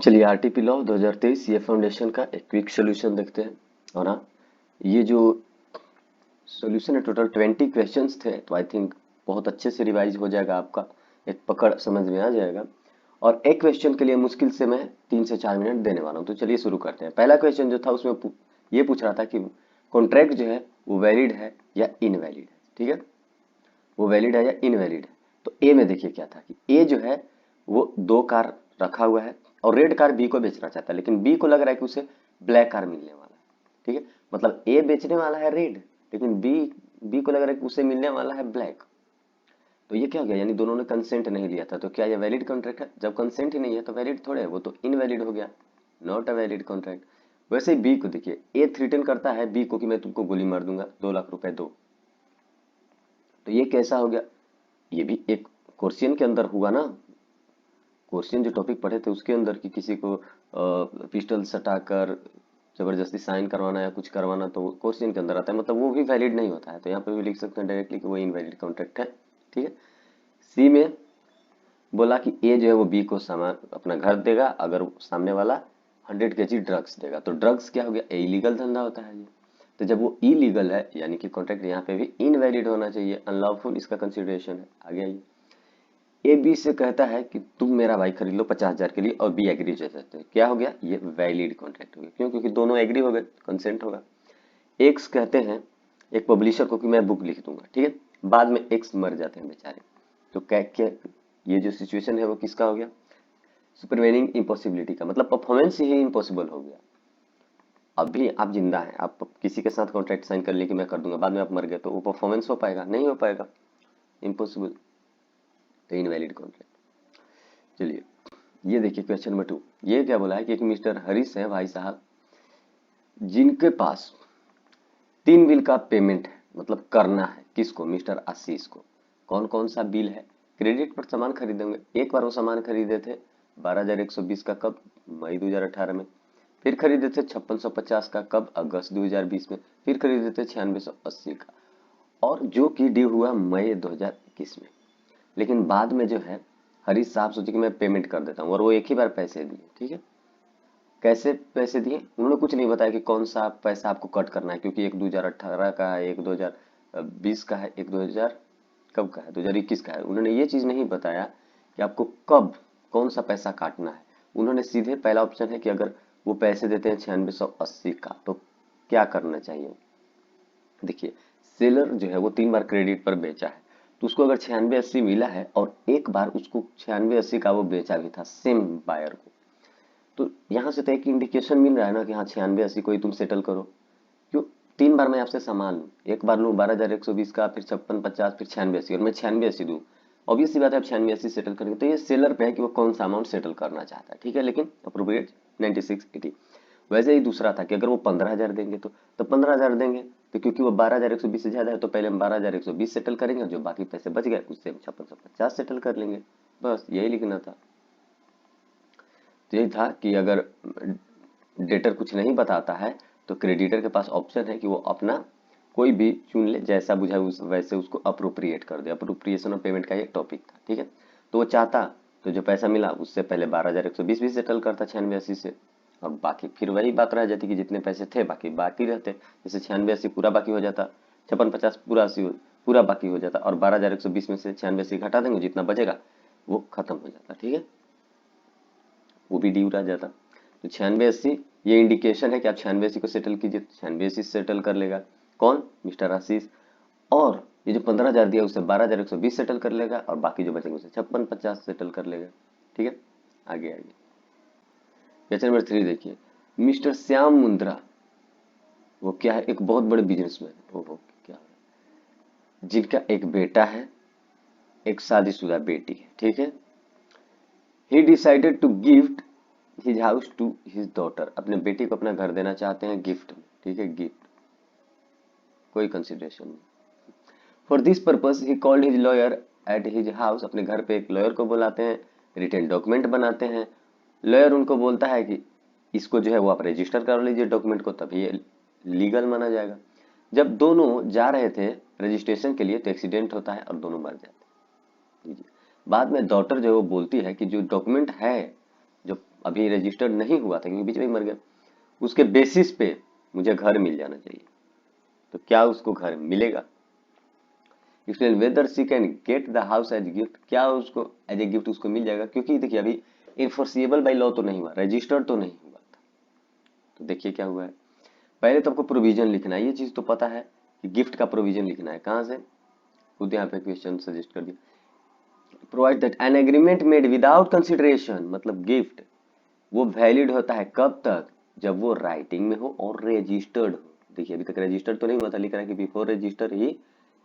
चलिए RTP law 2023 ये foundation का एक क्विक सोल्यूशन देखते हैं। और हाँ, ये जो सोल्यूशन है टोटल 20 क्वेश्चंस थे, तो आई थिंक बहुत अच्छे से रिवाइज हो जाएगा, आपका एक पकड़ समझ में आ जाएगा। और एक क्वेश्चन के लिए मुश्किल से मैं 3 से 4 मिनट देने वाला हूँ। तो चलिए शुरू करते हैं। पहला क्वेश्चन जो था उसमें ये पूछ रहा था कि कॉन्ट्रैक्ट जो है वो वैलिड है या इनवैलिड है। ठीक है, वो वैलिड है या इनवैलिड है। तो ए में देखिए क्या था कि ए जो है वो 2 कार रखा हुआ है और रेड कार बी को बेचना चाहता है, लेकिन बी को लग रहा है कि उसे ब्लैक कार मिलने वाला है। ठीक है, मतलब ए बेचने वाला है रेड, लेकिन बी बी को लग रहा है कि उसे मिलने वाला है ब्लैक। तो ये क्या हो गया, यानी दोनों ने कंसेंट नहीं लिया था। तो क्या ये वैलिड कॉन्ट्रैक्ट है? जब कंसेंट ही नहीं है तो वैलिड थोड़े है, वो तो इनवैलिड हो गया, नॉट अ वैलिड कॉन्ट्रैक्ट। वैसे ही बी को देखिए, ए थ्रीटन करता है बी को कि मैं तुमको गोली मार दूंगा, 2 लाख रुपए दो। तो ये कैसा हो गया? ये भी एक क्वेश्चन के अंदर हुआ ना, क्वेश्चन जो टॉपिक पढ़े थे उसके अंदर कि किसी को पिस्टल सटाकर जबरदस्ती साइन करवाना या कुछ करवाना, तो क्वेश्चन के अंदर आता है, मतलब वो भी वैलिड नहीं होता है। तो यहाँ पे भी लिख सकते हैं डायरेक्टली कि वो इनवैलिड कॉन्ट्रैक्ट है। ठीक है, सी में बोला कि ए जो है वो बी को सामान अपना घर देगा अगर वो सामने वाला 100 kg ड्रग्स देगा। तो ड्रग्स क्या हो गया? इलीगल धंधा होता है ये। तो जब वो इलीगल है यानी कि कॉन्ट्रैक्ट यहाँ पे भी इनवैलिड होना चाहिए, अनलॉफुल इसका कंसिडरेशन है। आगे आइए, ए बी से कहता है कि तुम मेरा बाइक खरीद लो 50,000 के लिए, और बी एग्री हो जाते हैं। क्या हो गया? ये वैलिड कॉन्ट्रैक्ट हो गया। क्यों? क्योंकि दोनों एग्री हो गए, कंसेंट होगा। एक्स कहते हैं एक पब्लिशर को कि मैं बुक लिख दूंगा। ठीक है, बाद में एक्स मर जाते हैं बेचारे। तो क्या क्या ये जो सिचुएशन है वो किसका हो गया? सुपरवेनिंग इम्पॉसिबिलिटी का, मतलब परफॉर्मेंस ही इम्पॉसिबल हो गया। अभी आप जिंदा हैं, आप किसी के साथ कॉन्ट्रैक्ट साइन कर लिए कि मैं कर दूंगा, बाद में आप मर गए, तो वो परफॉर्मेंस हो पाएगा? नहीं हो पाएगा, इम्पॉसिबल। तो इनवैलिड कॉन्ट्रैक्ट। चलिए ये देखिए क्वेश्चन नंबर 2। ये क्या बोला है कि एक मिस्टर हरीश है भाई साहब, जिनके पास 3 बिल का पेमेंट है, मतलब करना है। किसको? मिस्टर आशीष को। कौन कौन सा बिल है? क्रेडिट पर सामान खरीदेंगे। एक बार वो सामान खरीदे थे 12,120 का, कब? मई 2018 में। फिर खरीदे थे 5650 का, कब? अगस्त 2020 में। फिर खरीदे थे 9680 का, और जो कि ड्यू हुआ मई 2021 में। लेकिन बाद में जो है हरीश साहब सोचे कि मैं पेमेंट कर देता हूँ, और वो एक ही बार पैसे दिए। ठीक है, कैसे पैसे दिए उन्होंने कुछ नहीं बताया कि कौन सा पैसा आपको कट करना है, क्योंकि एक 2018 का है, एक 2020 का है, एक 2000 कब का है, 2021 का है। उन्होंने ये चीज नहीं बताया कि आपको कब कौन सा पैसा काटना है। उन्होंने सीधे पहला ऑप्शन है कि अगर वो पैसे देते हैं 9680 का, तो क्या करना चाहिए। देखिए, सेलर जो है वो 3 बार क्रेडिट पर बेचा है, तो उसको अगर 9680 मिला है और एक बार उसको 9680 का वो बेचा भी था सेम बायर को, तो यहाँ से तो एक इंडिकेशन मिल रहा है ना कि हाँ 9680 को ही तुम सेटल करो। क्यों? 3 बार मैं आपसे सामान लूँ, एक बार लूँ 12,120 का, फिर 5650, फिर 9680, और मैं 9680 दूँ। ऑब्वियस सी बात है आप 9680 सेटल करेंगे। तो ये सेलर पे है कि वो कौन सा अमाउंट सेटल करना चाहता है। ठीक है, लेकिन अप्रोप्रिएट 9680। वैसे ही दूसरा था कि अगर वो 15,000 देंगे तो 15,000 देंगे, तो क्योंकि वो 12,120 से ज्यादा है तो पहले हम 12,120 सेटल करेंगे, और जो बाकी पैसे बच गए उससे हम 5650 सेटल कर लेंगे। बस यही लिखना था। तो यही था कि अगर डेटर कुछ नहीं बताता है तो क्रेडिटर के पास ऑप्शन है कि वो अपना कोई भी चुन ले, जैसा बुझाए वैसे उसको अप्रोप्रिएट कर दे। अप्रोप्रिएशन ऑफ पेमेंट का ये टॉपिक था। ठीक है, तो वो चाहता तो जो पैसा मिला उससे पहले 12,120 भी सेटल करता 9680 से, और बाकी फिर वही बात रह जाती कि जितने पैसे थे बाकी बाकी रहते। जैसे 9680 पूरा बाकी हो जाता, 5650 पूरा 80 पूरा बाकी हो जाता, और 12,120 में से 9680 घटा देंगे, जितना बचेगा वो खत्म हो जाता। ठीक है, वो भी ड्यू रह जाता। तो 9680 ये इंडिकेशन है कि आप 9680 को सेटल कीजिए, 9680 सेटल कर लेगा। कौन? मिस्टर आशीष। और ये जो 15,000 दिया उससे 12,120 सेटल कर लेगा, और बाकी जो बचेंगे उसे 5650 सेटल कर लेगा। ठीक है, आगे आगे क्वेश्चन नंबर 3 देखिए। मिस्टर श्याम मुंद्रा, वो क्या है? एक बहुत बड़े बिजनेसमैन। ओहो, क्या है? जिनका एक बेटा है, एक शादीशुदा बेटी है। ठीक है, he decided to gift his house to his daughter. अपने बेटी को अपना घर देना चाहते हैं गिफ्ट में। ठीक है, गिफ्ट, कोई कंसिडरेशन नहीं। For this purpose he called his lawyer at his house. अपने घर पे एक लॉयर को बुलाते हैं, रिटन डॉक्यूमेंट बनाते हैं। लॉयर उनको बोलता है कि इसको जो है वो आप रजिस्टर कर लीजिए डॉक्यूमेंट को, तभी ये लीगल माना जाएगा। जब दोनों जा रहे थे रजिस्ट्रेशन के लिए तो एक्सीडेंट होता है और दोनों मर जाते हैं। बाद में डॉटर जो है वो बोलती है कि जो डॉक्यूमेंट है, जो अभी रजिस्टर्ड नहीं हुआ था क्योंकि बीच में ही मर गया, उसके बेसिस पे मुझे घर मिल जाना चाहिए। तो क्या उसको घर मिलेगा? Explain whether she can get the house as gift, क्या उसको एज ए गिफ्ट उसको मिल जाएगा? क्योंकि देखिए अभी इनफोर्सिएबल बाई लॉ तो नहीं हुआ, रजिस्टर्ड तो नहीं हुआ था। तो देखिए क्या हुआ है, पहले तो आपको प्रोविजन लिखना है, ये चीज तो पता है कि गिफ्ट का प्रोविजन लिखना है। कहाँ से? खुद यहाँ पे क्वेश्चन सजेस्ट कर दिया। Provide that an agreement made without consideration, मतलब गिफ्ट वो वैलिड होता है कब तक? जब वो राइटिंग में हो और रजिस्टर्ड हो। देखिए अभी तक रजिस्टर्ड तो नहीं हुआ था, लिख रहा है कि बिफोर रजिस्टर ही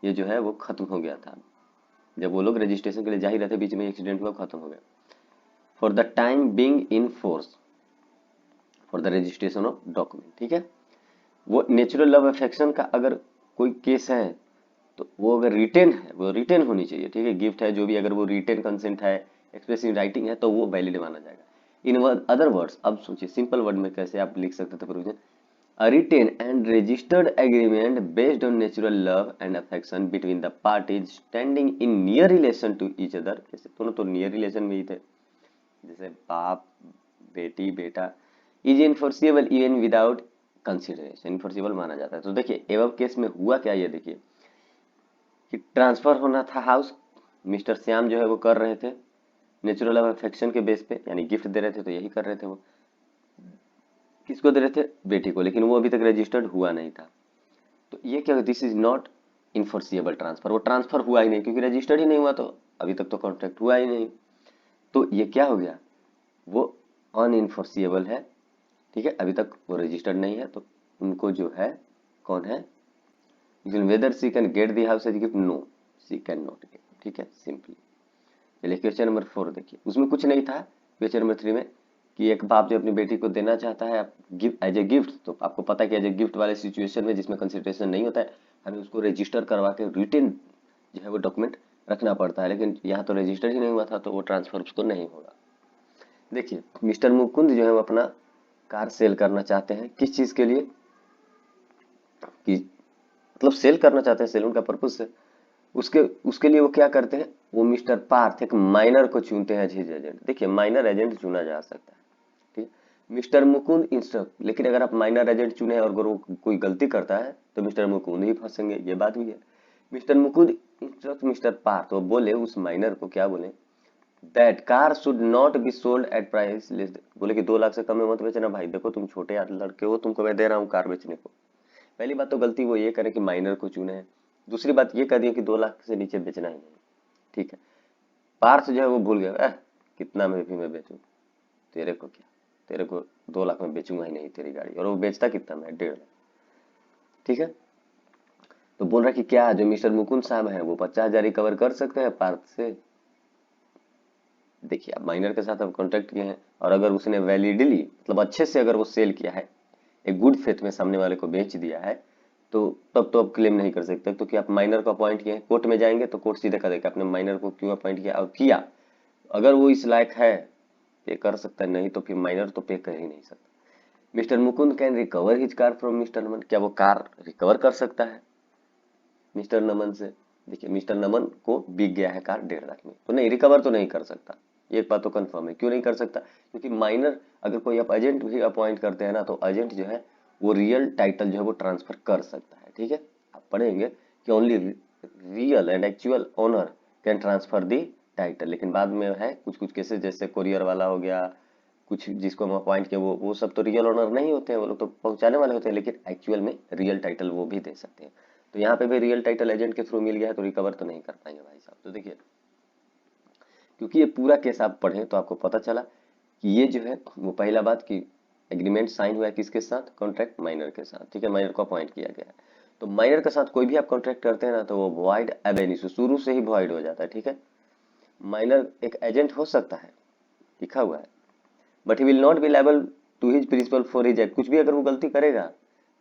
ये जो है वो खत्म हो गया था। जब वो लोग रजिस्ट्रेशन के लिए जा ही रहे थे, बीच में एक्सीडेंट हुआ, खत्म हो गया। For the time being in force for the registration of document, ठीक है। वो नेचुरल लव अफेक्शन का अगर कोई केस है तो वो अगर रिटेन है, वो रिटेन होनी चाहिए, ठीक है। गिफ्ट है जो भी, अगर वो रिटेन कंसेंट है, एक्सप्रेस इन राइटिंग है, तो वो वैलिड माना जाएगा। इन अदर वर्ड्स, अब सोचिए सिंपल वर्ड में कैसे आप लिख सकते थे provision, a written and registered agreement based on natural love and affection between the parties standing in near relation to each other, जैसे दोनों तो नियर रिलेशन में ही थे, जैसे बाप बेटी बेटा, इज इनफोर्सिबल इवन विदाउट कंसिडरेशन, इनफोर्सिबल माना जाता है। तो देखिए एवं केस में हुआ क्या, ये देखिए कि ट्रांसफर होना था हाउस, मिस्टर श्याम जो है वो कर रहे थे नेचुरल लव अफेक्शन के बेस पे, यानी गिफ्ट दे रहे थे, तो यही कर रहे थे वो। किसको दे रहे थे? बेटी को, लेकिन वो अभी तक रजिस्टर्ड हुआ नहीं था। तो ये क्या, this is not enforceable transfer, वो ट्रांसफर हुआ ही नहीं क्योंकि रजिस्टर्ड ही नहीं हुआ, तो अभी तक तो कॉन्ट्रैक्ट हुआ ही नहीं। तो ये क्या हो गया, वो अनइनफोर्सिएबल है, ठीक है। अभी तक वो रजिस्टर्ड नहीं है, तो उनको जो है, कौन है, whether she can get the house as gift, no she can not get, ठीक है, सिंपली। चलिए क्वेश्चन नंबर 4 देखिए, उसमें कुछ नहीं था क्वेश्चन नंबर 3 में कि एक बाप जो अपनी बेटी को देना चाहता है गिफ्ट एज ए गिफ्ट, तो आपको पता है कि एज ए गिफ्ट वाले सिचुएशन में जिसमें कंसिडरेशन नहीं होता है, हमें उसको रजिस्टर करवा के रिटेन जो है वो डॉक्यूमेंट रखना पड़ता है, लेकिन यहाँ तो रजिस्टर ही नहीं हुआ था, तो वो ट्रांसफर उसको नहीं होगा। देखिए मिस्टर मुकुंद जो है वो अपना कार सेल करना चाहते हैं, किस चीज के लिए, कि मतलब सेल करना चाहते हैं, सेलून का पर्पज से। उसके उसके लिए वो क्या करते हैं, वो मिस्टर पार्थ एक माइनर को चुनते हैं एज हिज एजेंट। देखिए माइनर एजेंट चुना जा सकता है, ठीक है। मिस्टर मुकुंद इंस्ट्रक्ट, लेकिन अगर आप माइनर एजेंट चुने और अगर वो कोई गलती करता है तो मिस्टर मुकुंद ही फंसेंगे, ये बात भी है। Mister Mukund instruct mister Parth, वो बोले उस माइनर को, क्या बोले, that car should not be sold at price less, बोले कि 2 लाख से कम में मत बेचना भाई, देखो तुम छोटे लड़के हो, तुमको मैं दे रहा हूँ कार बेचने को। पहली बात तो गलती वो ये करे कि माइनर को चुने हैं, दूसरी बात ये कर दी कि 2 लाख से नीचे बेचना ही नहीं, ठीक है। पार्थ जो है वो भूल गया, कितना में भी मैं बेचूं, तेरे को क्या, तेरे को 2 लाख में बेचूंगा ही नहीं तेरी गाड़ी, और वो बेचता कितना में, 1.5 लाख, ठीक है। तो बोल रहा कि क्या जो मिस्टर मुकुंद साहब हैं वो 50,000 रिकवर कर सकते हैं पार्थ से। देखिए अब माइनर के साथ अब कॉन्टेक्ट किए हैं, और अगर उसने वैलिडली मतलब अच्छे से अगर वो सेल किया है, एक गुड फेथ में सामने वाले को बेच दिया है, तो तब तो आप क्लेम नहीं कर सकते, तो कि आप माइनर को अपॉइंट किए, कोर्ट में जाएंगे तो कोर्ट सीधे कह देगा आपने माइनर को क्यों अपॉइंट किया, और किया अगर वो इस लायक है पे कर सकता है, नहीं तो फिर माइनर तो पे कर ही नहीं सकता। Mister Mukund can recover his car from mister Naman, क्या वो कार रिकवर कर सकता है मिस्टर नमन से? देखिए मिस्टर नमन को बिक गया है कार 1.5 लाख में, तो नहीं, रिकवर तो नहीं कर सकता, एक बात तो कंफर्म है। क्यों नहीं कर सकता? क्योंकि माइनर अगर कोई आप एजेंट भी अपॉइंट करते हैं ना, तो एजेंट जो है वो रियल टाइटल जो है वो ट्रांसफर कर सकता है, ठीक है। आप पढ़ेंगे कि only real and actual owner can transfer the title, लेकिन बाद में है कुछ कुछ केसेस, जैसे कोरियर वाला हो गया, कुछ जिसको हम अपॉइंट किया, वो सब तो रियल ओनर नहीं होते हैं, वो लोग तो पहुंचाने वाले होते हैं, लेकिन एक्चुअल में रियल टाइटल वो भी दे सकते हैं। तो यहाँ पे भी रियल टाइटल एजेंट के थ्रू मिल गया है, तो रिकवर तो नहीं कर पाएंगे भाई साहब। तो देखिए क्योंकि ये पूरा केस आप पढ़े तो आपको पता चला कि ये जो है वो पहला बात कि एग्रीमेंट साइन हुआ है किसके साथ, कॉन्ट्रैक्ट माइनर के साथ, ठीक है, माइनर को अपॉइंट किया गया है। तो माइनर के साथ कोई भी आप कॉन्ट्रैक्ट करते हैं ना, तो वो वॉइड एब इनिशियो, शुरू से ही वॉइड हो जाता है, ठीक है। माइनर एक एजेंट हो सकता है, लिखा हुआ है, but he will not be liable to his principal for his act, कुछ भी अगर वो गलती करेगा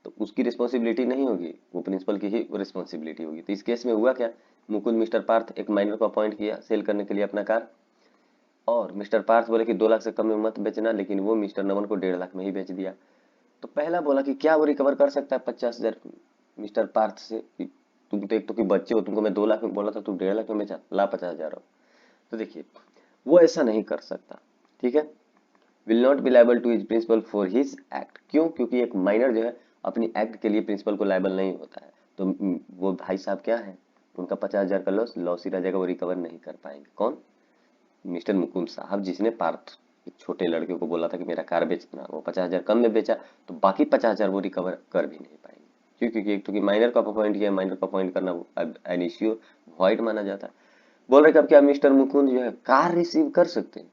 तो उसकी रिस्पॉन्सिबिलिटी नहीं होगी, वो प्रिंसिपल की ही रिस्पॉन्सिबिलिटी होगी। तो इस केस में हुआ क्या, मुकुंद मिस्टर पार्थ एक माइनर को अपॉइंट किया सेल करने के लिए अपना कार, और मिस्टर पार्थ बोले कि 2 लाख से कम में मत बेचना, लेकिन वो मिस्टर नमन को 1.5 लाख में ही बेच दिया। तो पहला बोला कि क्या वो रिकवर कर सकता है 50,000 मिस्टर पार्थ से, तुम तो एक तो कि बच्चे हो, तुमको मैं 2 लाख में बोला था, तुम 1.5 लाख में बेचा, ला 50,000 हो। तो देखिए वो ऐसा नहीं कर सकता, ठीक है। Will not be liable to his principal for his act. क्यों? क्योंकि एक माइनर जो है अपनी एक्ट के लिए प्रिंसिपल को लायबल नहीं होता है। तो वो भाई साहब क्या है, उनका 50,000 का लॉस ही रह जाएगा, वो रिकवर नहीं कर पाएंगे। कौन? मिस्टर मुकुंद साहब, जिसने पार्थ एक छोटे लड़के को बोला था कि मेरा कार बेचना, वो 50,000 कम में बेचा, तो बाकी 50,000 वो रिकवर कर भी नहीं पाएंगे। क्यों? क्योंकि एक तो माइनर को अपॉइंट किया, माइनर को अपॉइंट करना एन इश्यू वॉइड माना जाता है। बोल रहे कि अब क्या मिस्टर मुकुंद जो है कार रिसीव कर सकते हैं?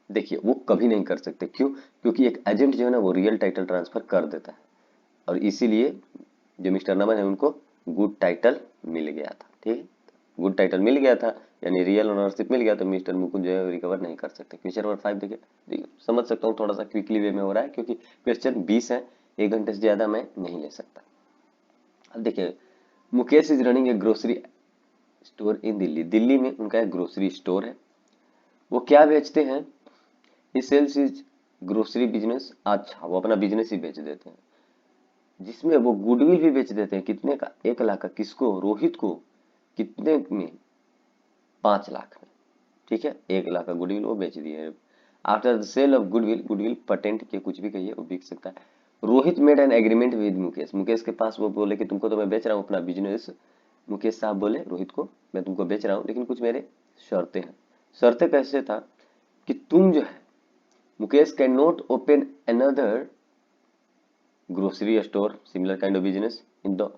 देखिए वो कभी नहीं कर सकते। क्यों? क्योंकि एक एजेंट जो है ना वो रियल टाइटल ट्रांसफर कर देता है, और इसीलिए जो मिस्टर नमन है उनको गुड टाइटल मिल गया था। ठीक है, गुड टाइटल मिल गया था यानी रियल ओनरशिप मिल गया, तो मिस्टर मुकुंद जो है रिकवर नहीं कर सकते। क्वेश्चन नंबर 5 देखिए, समझ सकता हूँ थोड़ा सा क्विकली वे में हो रहा है क्योंकि क्वेश्चन 20 है, 1 घंटे से ज्यादा मैं नहीं ले सकता। अब देखिए, Mukesh is running A grocery store in Delhi. Delhi में उनका एक ग्रोसरी स्टोर है। वो क्या बेचते हैं? ही सेल्स इज ग्रोसरी बिजनेस। अच्छा, वो अपना बिजनेस ही बेच देते हैं, जिसमें वो गुडविल भी बेच देते हैं। कितने का? 1 लाख का। किसको? रोहित को। कितने में? 5 लाख में। ठीक है, 1 लाख का गुडविल वो बेच दिए। After the sale of goodwill, goodwill patent के कुछ भी कहिए, वो बिक सकता है। Rohit made an agreement with Mukesh. Mukesh के पास वो बोले कि तुमको तो मैं बेच रहा हूँ अपना बिजनेस। मुकेश साहब बोले रोहित को, मैं तुमको बेच रहा हूँ लेकिन कुछ मेरे शर्तें हैं। शर्तें कैसे था कि तुम जो है, Mukesh can not open another grocery store similar kind of business in the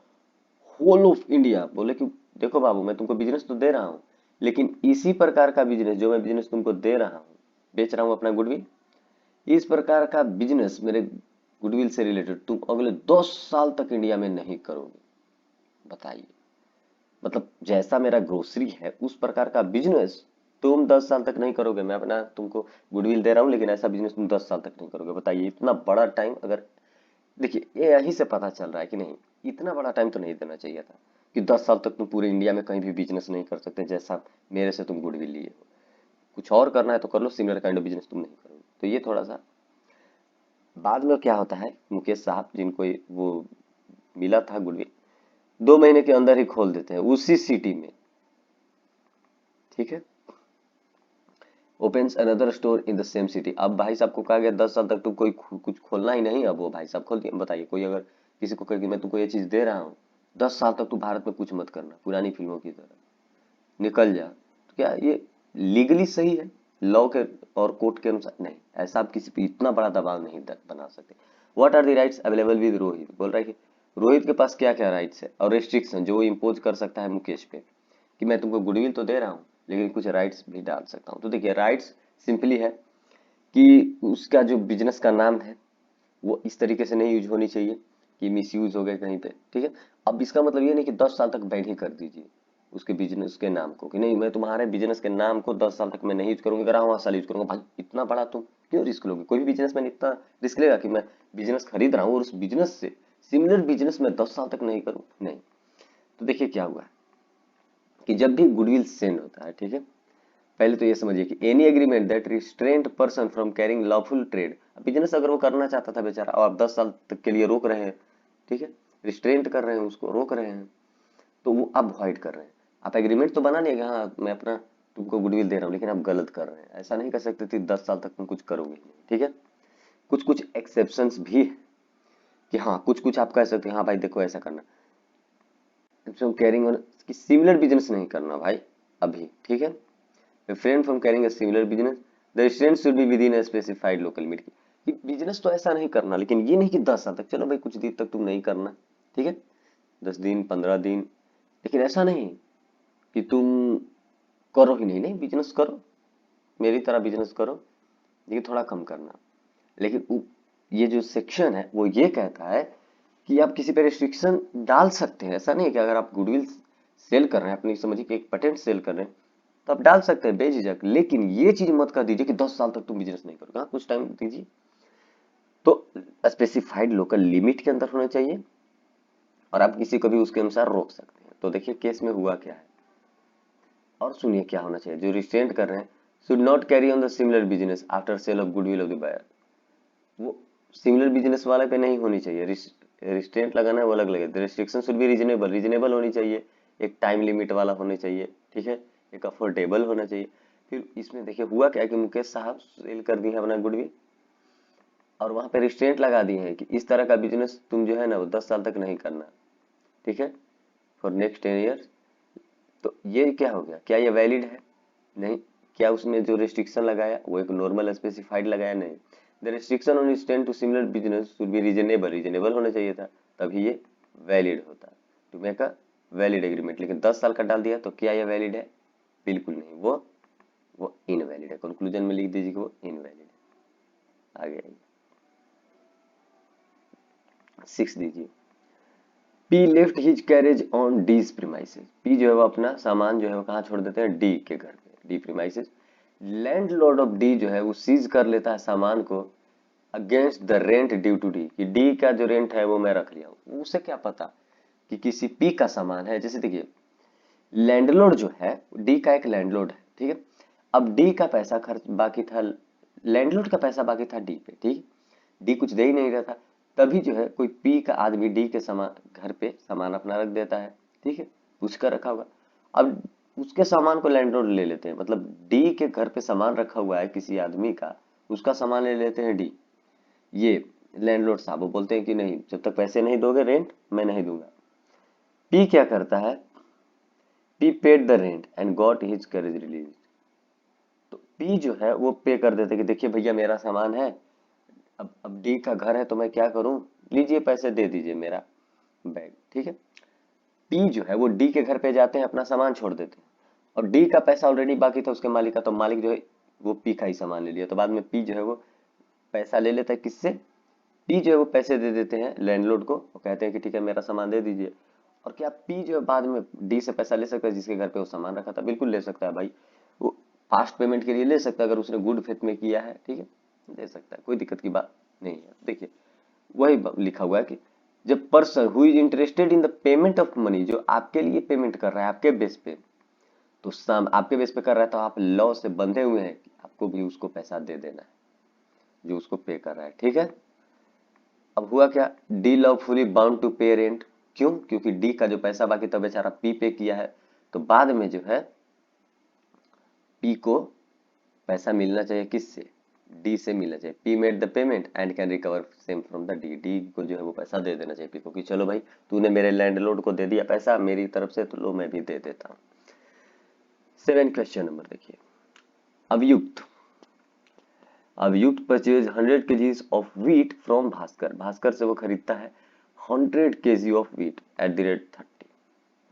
whole of India. बोले कि देखो बाबू, मैं तुमको बिजनेस तो दे रहा हूँ, लेकिन इसी प्रकार का बिजनेस जो मैं बिजनेस तुमको दे रहा हूँ, बेच रहा हूँ अपना गुडविल, इस प्रकार का बिजनेस मेरे गुडविल से रिलेटेड तुम अगले 10 साल तक इंडिया में नहीं करोगे। बताइए, मतलब जैसा मेरा ग्रोसरी है उस प्रकार का बिजनेस तुम 10 साल तक नहीं करोगे। मैं अपना तुमको गुडविल दे रहा हूँ लेकिन ऐसा बिजनेस तुम 10 साल तक नहीं करोगे। बताइए, इतना बड़ा टाइम अगर, देखिए ये यहीं से पता चल रहा है कि नहीं, इतना बड़ा टाइम तो नहीं देना चाहिए था कि 10 साल तक तुम पूरे इंडिया में कहीं भी बिजनेस नहीं कर सकते जैसा मेरे से तुम गुडविल लिए हो। कुछ और करना है तो कर लो, सिमिलर काइंड ऑफ बिजनेस तुम नहीं करोगे। तो ये थोड़ा सा बाद में क्या होता है, मुकेश साहब जिनको वो मिला था गुडविल, 2 महीने के अंदर ही खोल देते हैं उसी सिटी में। ठीक है, opens another store in the same city. अब भाई साहब को कहा गया 10 साल तक तुम कोई कुछ खोलना ही नहीं। अब वो भाई साहब खोल दिए। बताइए, कोई अगर किसी को कहे कि मैं तुमको ये चीज दे रहा हूँ, 10 साल तक तू भारत में कुछ मत करना, पुरानी फिल्मों की तरह निकल जा, तो क्या ये लीगली सही है? लॉ के और कोर्ट के अनुसार नहीं। ऐसा आप किसी पे इतना बड़ा दबाव नहीं बना सकते। What are the rights available with Rohit. बोल रहा है कि रोहित के पास क्या क्या राइट्स है और रेस्ट्रिक्शन जो वो इम्पोज कर सकता है मुकेश पे, कि मैं तुमको गुडविल तो दे रहा हूँ लेकिन कुछ राइट्स भी डाल सकता हूँ। तो देखिए, राइट्स सिंपली है कि उसका जो बिजनेस का नाम है वो इस तरीके से नहीं यूज होनी चाहिए कि मिस यूज हो गए कहीं पे। ठीक है, अब इसका मतलब ये नहीं कि 10 साल तक बैन ही कर दीजिए उसके बिजनेस के नाम को, कि नहीं मैं तुम्हारे बिजनेस के नाम को 10 साल तक मैं नहीं यूज करूंगा, अगर 5 साल यूज करूंगा। भाई इतना बड़ा तुम क्यों रिस्क लोगे? कोई भी बिजनेसमैन इतना रिस्क लेगा कि मैं बिजनेस खरीद रहा हूँ और उस बिजनेस से सिमिलर बिजनेस में 10 साल तक नहीं करूँ? नहीं। तो देखिए क्या हुआ कि जब भी गुडविल सेंड होता है, ठीक है, पहले तो ये समझिए कि any agreement that restraint person from carrying lawful trade. Business अगर वो करना चाहता था बेचारा और आप 10 साल तक के लिए रोक रहे हैं, ठीक है, रिस्ट्रेंट कर रहे हैं, उसको रोक रहे हैं, तो वो आप अवॉइड कर रहे हैं। आप एग्रीमेंट तो बना लिएगा, हाँ मैं अपना तुमको गुडविल दे रहा हूँ, लेकिन आप गलत कर रहे हैं। ऐसा नहीं कर सकते थे 10 साल तक तुम कुछ करोगे नहीं। ठीक है, कुछ कुछ एक्सेप्शंस भी है कि हाँ कुछ कुछ आप कह सकते हैं हाँ भाई देखो ऐसा करना, कैरिंग ऑन कि सिमिलर बिजनेस नहीं करना भाई अभी। ठीक है, refrain from carrying a similar business, the restraint should be within a specified local limit। कि बिजनेस तो ऐसा नहीं करना, लेकिन ये नहीं कि 10 साल तक, चलो भाई कुछ दिन तक तुम नहीं करना, ठीक है, 10 दिन 15 दिन, लेकिन ऐसा नहीं कि तुम करो ही नहीं। नहीं, बिजनेस करो, मेरी तरह बिजनेस करो, लेकिन थोड़ा कम करना। लेकिन ये जो सेक्शन है वो ये कहता है कि आप किसी पे रिस्ट्रिक्शन डाल सकते हैं। ऐसा नहीं है कि अगर आप गुडविल सेल कर रहे हैं, अपनी समझिए कि एक पेटेंट सेल कर रहे हैं, तो आप डाल सकते हैं बेझिझक, लेकिन ये चीज मत कर दीजिए कि 10 साल तक तुम बिजनेस नहीं करोगे। हाँ, कुछ टाइम दीजिए। तो स्पेसिफाइड लोकल लिमिट के अंदर होना चाहिए और आप किसी को भी उसके अनुसार रोक सकते हैं। तो देखिए केस में हुआ क्या है, और सुनिए क्या होना चाहिए। जो रिस्ट्रेंट कर रहे हैं, should not carry on the similar business after sale of goodwill of the buyer. वो सिमिलर बिजनेस वाले पे नहीं होनी चाहिए। रिस्ट्रेंट लगाना है वो अलग लगे। रिस्ट्रिक्शन शुड बी रीजनेबल होनी चाहिए, एक टाइम लिमिट वाला होना चाहिए, ठीक है, एक अफोर्डेबल होना चाहिए। फिर इसमें देखिए हुआ क्या कि मुकेश साहब सेल कर दिए अपना गुडविल और वहां पे रिस्ट्रेंट लगा दिए हैं कि इस तरह का बिजनेस तुम जो है ना वो 10 साल तक नहीं करना, ठीक है, फॉर नेक्स्ट 10 ईयर्स। तो ये क्या हो गया, क्या ये वैलिड है? नहीं। क्या उसमें जो रिस्ट्रिक्शन लगाया वो एक नॉर्मल स्पेसिफाइड लगाया? नहीं। The restriction on extend to similar business should be reasonable, reasonable होना चाहिए था, तभी ये वैलिड होता to make a valid agreement. लेकिन 10 साल का डाल दिया तो क्या ये वैलिड है? बिल्कुल नहीं, वो इनवैलिड है। कंक्लूजन में लिख दीजिए कि वो इनवैलिड है। आगे आइए 6 दीजिए। P left his carriage on D's premises. P जो है वो अपना सामान जो है वो कहाँ छोड़ देते हैं? डी के घर पे, D premises. Landlord of D जो है वो सीज कर लेता है सामान को against the rent due to D, कि डी का जो रेंट है वो मैं रख लिया हूँ। उसे क्या पता कि किसी पी का सामान है? जैसे देखिए लैंडलॉर्ड जो है डी का एक लैंडलॉर्ड है, ठीक है। अब डी का पैसा खर्च बाकी था, लैंडलॉर्ड का पैसा बाकी था डी पे, ठीक। डी कुछ दे ही नहीं रहा था, तभी जो है कोई पी का आदमी डी के सामान घर पे सामान अपना रख देता है, ठीक है, उसका रखा हुआ। अब उसके सामान को लैंडलॉर्ड ले लेते हैं, मतलब डी के घर पे सामान रखा हुआ है किसी आदमी का, उसका सामान ले लेते हैं डी। ये लैंडलॉर्ड साहब वो बोलते हैं कि नहीं, जब तक पैसे नहीं दोगे रेंट मैं नहीं दूंगा। पी क्या करता है? P paid the rent and got his carriage release. तो पी जो है वो पे कर देते कि देखिए भैया मेरा सामान है, अब डी का घर है तो मैं क्या करूं, लीजिए पैसे दे दीजिए मेरा बैग, ठीक है। पी जो है वो डी के घर पे जाते हैं, अपना सामान छोड़ देते हैं, और डी का पैसा ऑलरेडी बाकी था उसके मालिक का, तो मालिक जो है वो पी का ही सामान ले लिया। तो बाद में पी जो है वो पैसा ले लेता है किससे? पी जो है वो पैसे दे देते हैं लैंडलॉर्ड को, वो कहते हैं कि ठीक है मेरा सामान दे दीजिए। और क्या पी जो है बाद में डी से पैसा ले सकता है जिसके घर पे वो सामान रखा था? बिल्कुल ले सकता है भाई, वो फास्ट पेमेंट के लिए ले सकता है अगर उसने गुड फेथ में किया है, ठीक है, ले सकता है, कोई दिक्कत की बात नहीं है। देखिए वही लिखा हुआ है कि जब person who is interested in the payment of money, जो आपके लिए पेमेंट कर रहा है आपके बेस पे, तो आपके बेस पे कर रहा है तो आप लॉ से बंधे हुए हैं कि आपको भी उसको पैसा दे देना है जो उसको पे कर रहा है, ठीक है। अब हुआ क्या, डी लॉफुली बाउंड टू पे रेंट। क्यों? क्योंकि डी का जो पैसा बाकी था बेचारा पी पे किया है, तो बाद में जो है पी को पैसा मिलना चाहिए किससे? डी से मिलना चाहिए। P made the payment and can recover same from the D. D को जो है वो पैसा दे देना चाहिए पी को कि चलो भाई तूने मेरे लैंडलॉर्ड को दे दिया पैसा मेरी तरफ से, तो लो मैं भी दे देता हूँ। 7 क्वेश्चन नंबर देखिए। अभियुक्त अभियुक्त purchase 100 kgs of wheat from Bhaskar. Bhaskar से वो खरीदता है 100 kg of wheat at the rate 30,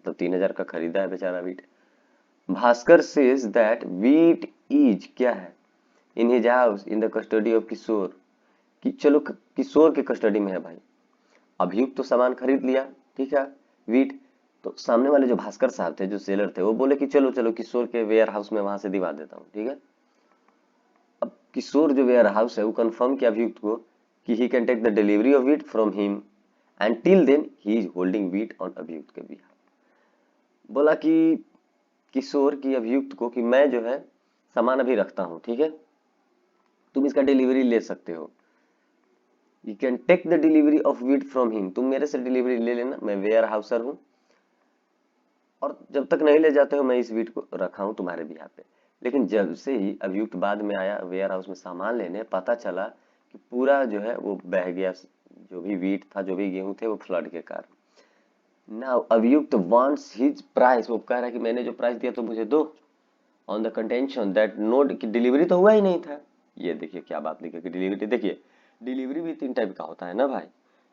तो 3000 का खरीदा है बेचारा wheat. Bhaskar says that wheat is क्या है in his house in the custody of Kishore, कि चलो किशोर के कस्टडी में है भाई। अभियुक्त तो सामान खरीद लिया, ठीक है, व्हीट, तो सामने वाले जो भास्कर साहब थे जो सेलर थे वो बोले कि चलो चलो किशोर के वेयर हाउस में वहां से दिवा देता हूँ, ठीक है। अब किशोर जो वेयर हाउस है वो कंफर्म किया अभियुक्त को कि he can take the delivery of wheat from him and till then he is holding wheat on अभियुक्त के बिहाफ। बोला कि किशोर की अभियुक्त को कि मैं जो है सामान अभी रखता हूँ, ठीक है, तुम इसका डिलीवरी ले सकते हो। You can take the delivery of wheat from him, तुम मेरे से डिलीवरी ले लेना, मैं वेयर हाउसर हूँ, और जब तक नहीं ले जाते हो मैं इस व्हीट को रखा हूँ तुम्हारे बिहार पे। लेकिन जब से ही अभियुक्त बाद में आया वेयर हाउस में सामान लेने, पता चला कि पूरा जो है वो बह गया, जो भी व्हीट था जो भी गेहूं थे वो फ्लड के कारण। नाउ अभियुक्त वांट्स हिज प्राइस, वो कह रहा है कि मैंने जो प्राइस दिया तो मुझे दो, on the contention that note, कि डिलीवरी तो हुआ ही नहीं था। ये देखिए क्या बात लिखी कि डिलीवरी, देखिए डिलीवरी भी 3 टाइप का होता है ना भाई।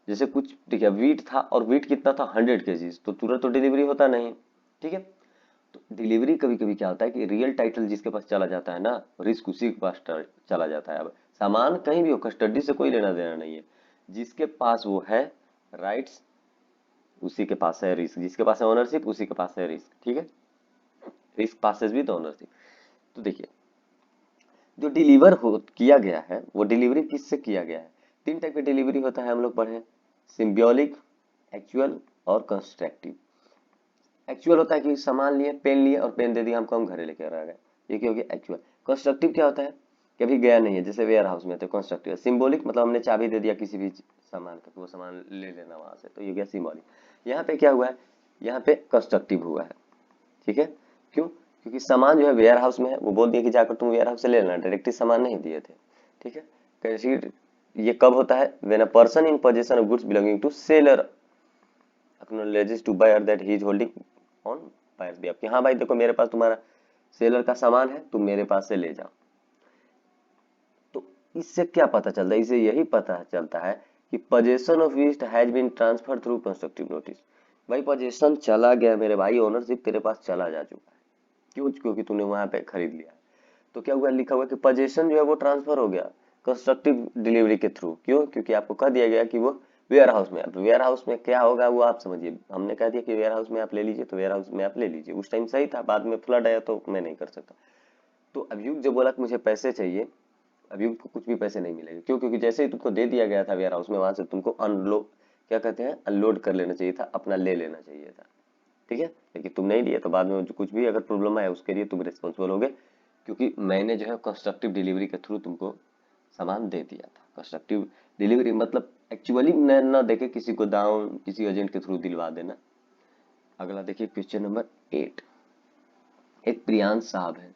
जैसे कुछ देखिए व्हीट था और व्हीट कितना था 100 kgs, तो तुरंत तो डिलीवरी होता नहीं, ठीक है। तो डिलीवरी कभी कभी क्या होता है कि रियल टाइटल जिसके पास चला जाता है ना, रिस्क उसी के पास चला जाता है। अब सामान कहीं भी हो, कस्टडी से कोई लेना देना नहीं है, जिसके पास वो है राइट्स उसी के पास है रिस्क, जिसके पास है ओनरशिप उसी के पास है रिस्क, ठीक है, रिस्क पासेस विद ओनरशिप। तो देखिए जो डिलीवर हो किया गया है वो डिलीवरी किससे किया गया है? 3 टाइप की डिलीवरी होता है, हम लोग पढ़े, सिंबियोलिक, एक्चुअल और कंस्ट्रक्टिव। एक्चुअल होता है कि सामान लिए, पेन लिए और पेन दे दिया हमको, हम घरे लेके आ गए, ये क्या हो गया एक्चुअल। कंस्ट्रक्टिव क्या होता है? कभी गया नहीं है, जैसे वेयर हाउस में, तो कंस्ट्रक्टिव। सिंबॉलिक मतलब हमने चाबी दे दिया किसी भी सामान का, वो सामान ले लेना वहां से, तो ये गया सिंबॉलिक। यहाँ पे क्या हुआ है, यहाँ पे कंस्ट्रक्टिव हुआ है, ठीक है। क्यों? क्योंकि सामान जो है वेयर हाउस में है, वो बोल दिया कि जाकर तुम वेयर हाउस से ले लेना, डायरेक्टली सामान नहीं दिए थे। ठीक है, कैसे ये कब होता है? When a person in position of goods belonging to seller acknowledges to buyer that he is holding on buyer's behalf कि हाँ भाई देखो मेरे पास तुम्हारा सेलर का सामान है, तुम मेरे पास से ले जाओ। तो इससे क्या पता चलता है? इससे यही पता चलता है कि possession of east has been transfer through constructive notice. भाई पोजेशन चला गया मेरे भाई, ओनरशिप तेरे पास चला जा चुका है। क्यों? क्योंकि तूने वहां पे खरीद लिया। तो क्या हुआ? लिखा हुआ कि पोजेशन जो है वो ट्रांसफर हो गया कंस्ट्रक्टिव डिलीवरी के थ्रू। क्यों? क्योंकि आपको कह दिया गया कि वो वेयर हाउस में। अब वेयर हाउस में क्या होगा वो आप समझिए। हमने कह दिया कि वेयर हाउस में आप ले लीजिए, तो वेयर हाउस में आप ले लीजिए। उस टाइम सही था, बाद में फ्लड आया तो मैं नहीं कर सकता। तो अभियुक्त जो बोला कि मुझे पैसे चाहिए, अभियुक्त को कुछ भी पैसे नहीं मिलेंगे। क्यों? क्योंकि जैसे ही तुमको दे दिया गया था वेयर हाउस में, वहां से तुमको अनलोड, क्या कहते हैं, अनलोड कर लेना चाहिए था, अपना ले लेना चाहिए था। ठीक है, लेकिन तुम नहीं लिए, तो बाद में जो कुछ भी अगर प्रॉब्लम आया उसके लिए तुम रिस्पॉन्सिबल होगे, क्योंकि मैंने जो है कंस्ट्रक्टिव डिलीवरी के थ्रू तुमको सामान दे दिया था। कंस्ट्रक्टिव डिलीवरी मतलब एक्चुअली न देके किसी को दाम किसी एजेंट के थ्रू दिलवा देना। अगला देखिए क्वेश्चन नंबर 8। एक प्रियांश साहब है,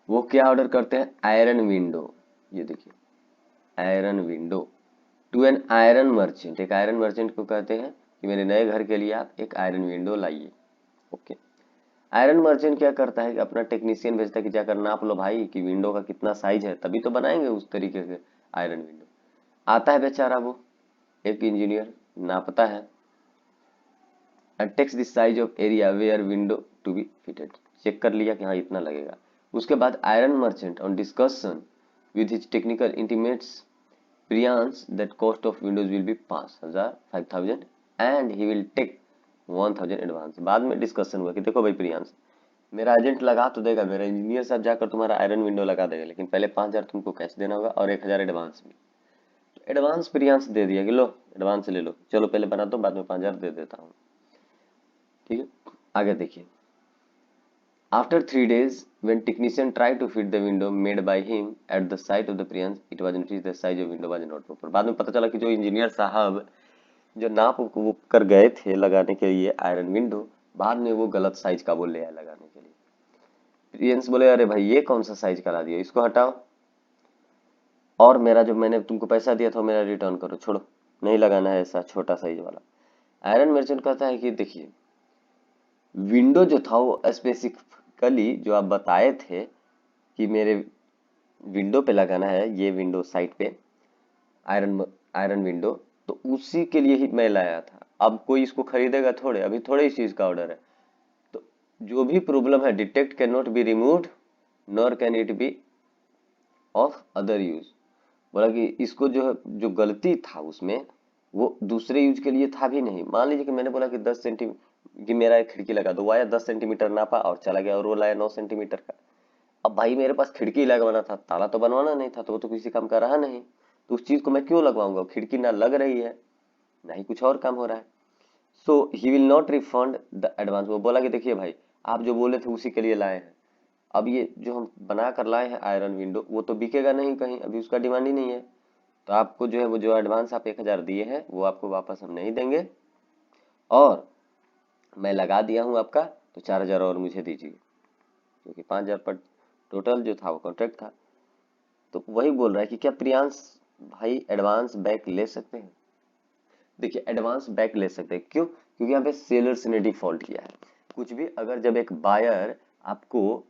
वो क्या ऑर्डर करते हैं? Iron window. ये देखिए iron window to an iron merchant. एक आयरन मर्चेंट को कहते हैं कि मेरे नए घर के लिए आप एक आयरन विंडो लाइए। ओके, आयरन मर्चेंट क्या करता है कि अपना टेक्नीशियन भेजता है कि जाकर नाप लो भाई कि विंडो का कितना साइज है, तभी तो बनाएंगे उस तरीके से आयरन विंडो। आता है बेचारा वो एक इंजीनियर, नापता है, takes the size of area where window to be fitted. Check कर लिया कि हाँ इतना लगेगा। उसके बाद iron merchant on discussion with his technical intimates Priyansh that cost of windows will be 5,000 5,000 and he will take 1,000 advance. बाद में डिस्कशन हुआ कि देखो भाई प्रियांश, मेरा एजेंट लगा तो देगा, मेरा इंजीनियर साहब जाकर तुम्हारा आयरन विंडो लगा देगा, लेकिन पहले 5,000 तुमको कैश देना होगा और 1,000 एडवांस में। तो एडवांस प्रियांश दे दिया कि लो एडवांस ले लो, चलो पहले बना दो, बाद में 5,000 दे देता हूँ। ठीक है, आगे देखिए। After 3 days, when technician tried to fit the window made by him at the site of the Priyansh, it was noticed the size of window was not proper। बाद में पता चला कि जो इंजीनियर साहब जो नाप वो कर गए थे लगाने के लिए आयरन विंडो, बाद में वो गलत साइज का वो ले आए लगाने के लिए। प्रियंस बोले अरे भाई ये कौन सा साइज करा दिया, इसको हटाओ और मेरा जो मैंने तुमको पैसा दिया था मेरा रिटर्न करो, छोड़ो, नहीं लगाना है ऐसा छोटा साइज वाला। आयरन मर्चेंट कहता है कि देखिए विंडो जो था वो स्पेसिफिकली जो आप बताए थे कि मेरे विंडो पे लगाना है, ये विंडो साइड पे आयरन आयरन विंडो, तो उसी के लिए ही मैं लाया था। अब कोई इसको खरीदेगा थोड़े, अभी थोड़े इस चीज का ऑर्डर है। तो जो भी प्रॉब्लम है detect can not be removed nor can it be of other use. बोला कि इसको जो है जो गलती था उसमें वो दूसरे यूज के लिए था भी नहीं। मान लीजिए कि मैंने बोला कि 10 सेंटीमीटर की मेरा एक खिड़की लगा दो, वो आया 10 सेंटीमीटर नापा और चला गया, और वो लाया 9 सेंटीमीटर का। अब भाई मेरे पास खिड़की लगवाना था, ताला तो बनवाना नहीं था, तो वो तो किसी काम का रहा नहीं, तो उस चीज को मैं क्यों लगवाऊंगा? खिड़की ना लग रही है ना ही कुछ और काम हो रहा है। So he will not refund the advance. वो बोला कि देखिए भाई आप जो बोले थे उसी के लिए लाए हैं, अब ये जो हम बना कर लाए हैं आयरन विंडो वो तो बिकेगा नहीं कहीं, अभी उसका डिमांड ही नहीं है, तो आपको जो है वो जो एडवांस आप 1,000 दिए हैं वो आपको वापस हम नहीं देंगे, और मैं लगा दिया हूँ आपका, तो 4,000 और मुझे दीजिए, क्योंकि 5,000 पर टोटल जो था वो कॉन्ट्रैक्ट था। तो वही बोल रहा है कि क्या प्रियांश भाई एडवांस बैक ले सकते हैं? देखिए एडवांस बैक ले सकते हैं, क्यों? क्योंकि यहाँ पे सेलर्स ने डिफॉल्ट किया है। कुछ भी अगर जब एक बायर आपको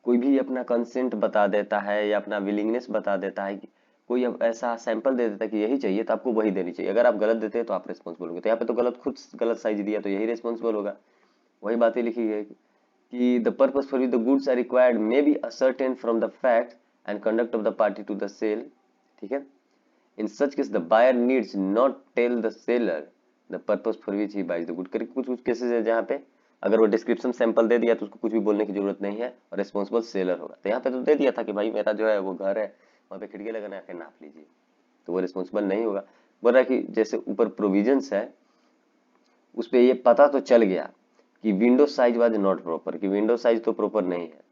कोई भी अपना कंसेंट बता देता है या अपना विलिंगनेस बता देता है कि कोई अब ऐसा सैंपल दे देता है कि यही चाहिए, तो आपको वही देनी चाहिए। अगर आप गलत देते हैं तो आप रिस्पॉन्सिबल होंगे। तो यहाँ पे तो गलत खुद गलत साइज दिया तो यही रिस्पॉन्सिबल होगा। वही बातें लिखी है कि the purpose for the goods are required may be ascertain from the fact and conduct of the party to the sale. ठीक है, in such case the buyer needs not tell the seller the purpose for which he buys the good। करके कुछ कुछ cases है जहाँ पे अगर वो डिस्क्रिप्शन सैंपल दे दिया तो उसको कुछ भी बोलने की जरूरत नहीं है और रिस्पॉन्सिबल सेलर होगा। तो यहाँ पे तो दे दिया था कि भाई मेरा जो है वो घर है वहाँ पे खिड़की लगाना है, नाप लीजिए, तो वो रिस्पॉन्सिबल नहीं होगा। बोल रहा है कि जैसे ऊपर प्रोविजंस है उस पर ये पता तो चल गया कि window size was not proper, कि विंडो साइज तो प्रॉपर नहीं है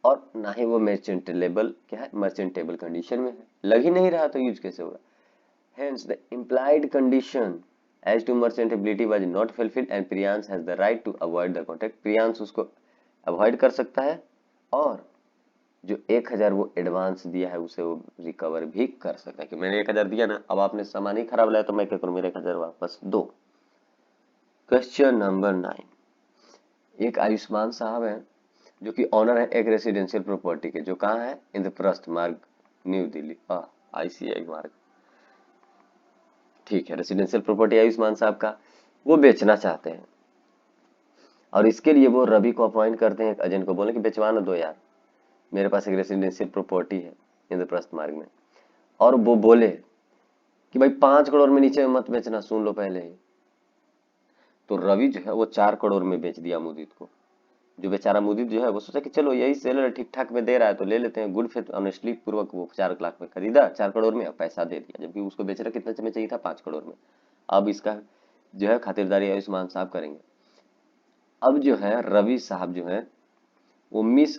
और ना ही वो मर्चेंटेबल क्या है, मर्चेंटेबल कंडीशन में है, लग ही नहीं रहा तो यूज कैसे होगा? Hence, the implied condition as to merchantability was not fulfilled and Priyansh has the right to avoid the contract। Priyansh उसको अवॉइड कर सकता है, और जो 1,000 वो एडवांस दिया है उसे वो रिकवर भी कर सकता है कि मैंने 1,000 दिया ना, अब आपने सामान ही खराब लाया तो मैं क्या करूँ, मेरे 1,000 वापस दो। क्वेश्चन नंबर 9, एक आयुष्मान साहब है जो कि ऑनर है एक रेसिडेंशियल प्रॉपर्टी के, जो कहाँ है, इंद्रप्रस्थ मार्ग, न्यू दिल्ली, ICI मार्ग। ठीक है, रेसिडेंशियल प्रॉपर्टी आयुष्मान साहब का वो बेचना चाहते हैं, और इसके लिए वो रवि को अपॉइंट करते हैं एक एजेंट को, बोले कि बेचवाना दो यार, मेरे पास एक रेसिडेंशियल प्रॉपर्टी है इंद्रप्रस्थ मार्ग में। और वो बोले कि भाई 5 करोड़ में नीचे मत बेचना, सुन लो पहले ही। तो रवि जो है वो 4 करोड़ में बेच दिया मुदित को। जो बेचारा मुदित जो है वो सोचा कि चलो यही सेलर ठीक ठाक में दे रहा है तो ले लेते हैं, गुड फेथ ऑनेस्टली पूर्वक वो 4 लाख में खरीदा, 4 करोड़ में पैसा दे दिया, जबकि उसको बेचना कितने में चाहिए था, 5 करोड़ में। अब इसका जो है खातिरदारी आयुष्मान साहब करेंगे। अब जो है रवि साहब जो है वो मिस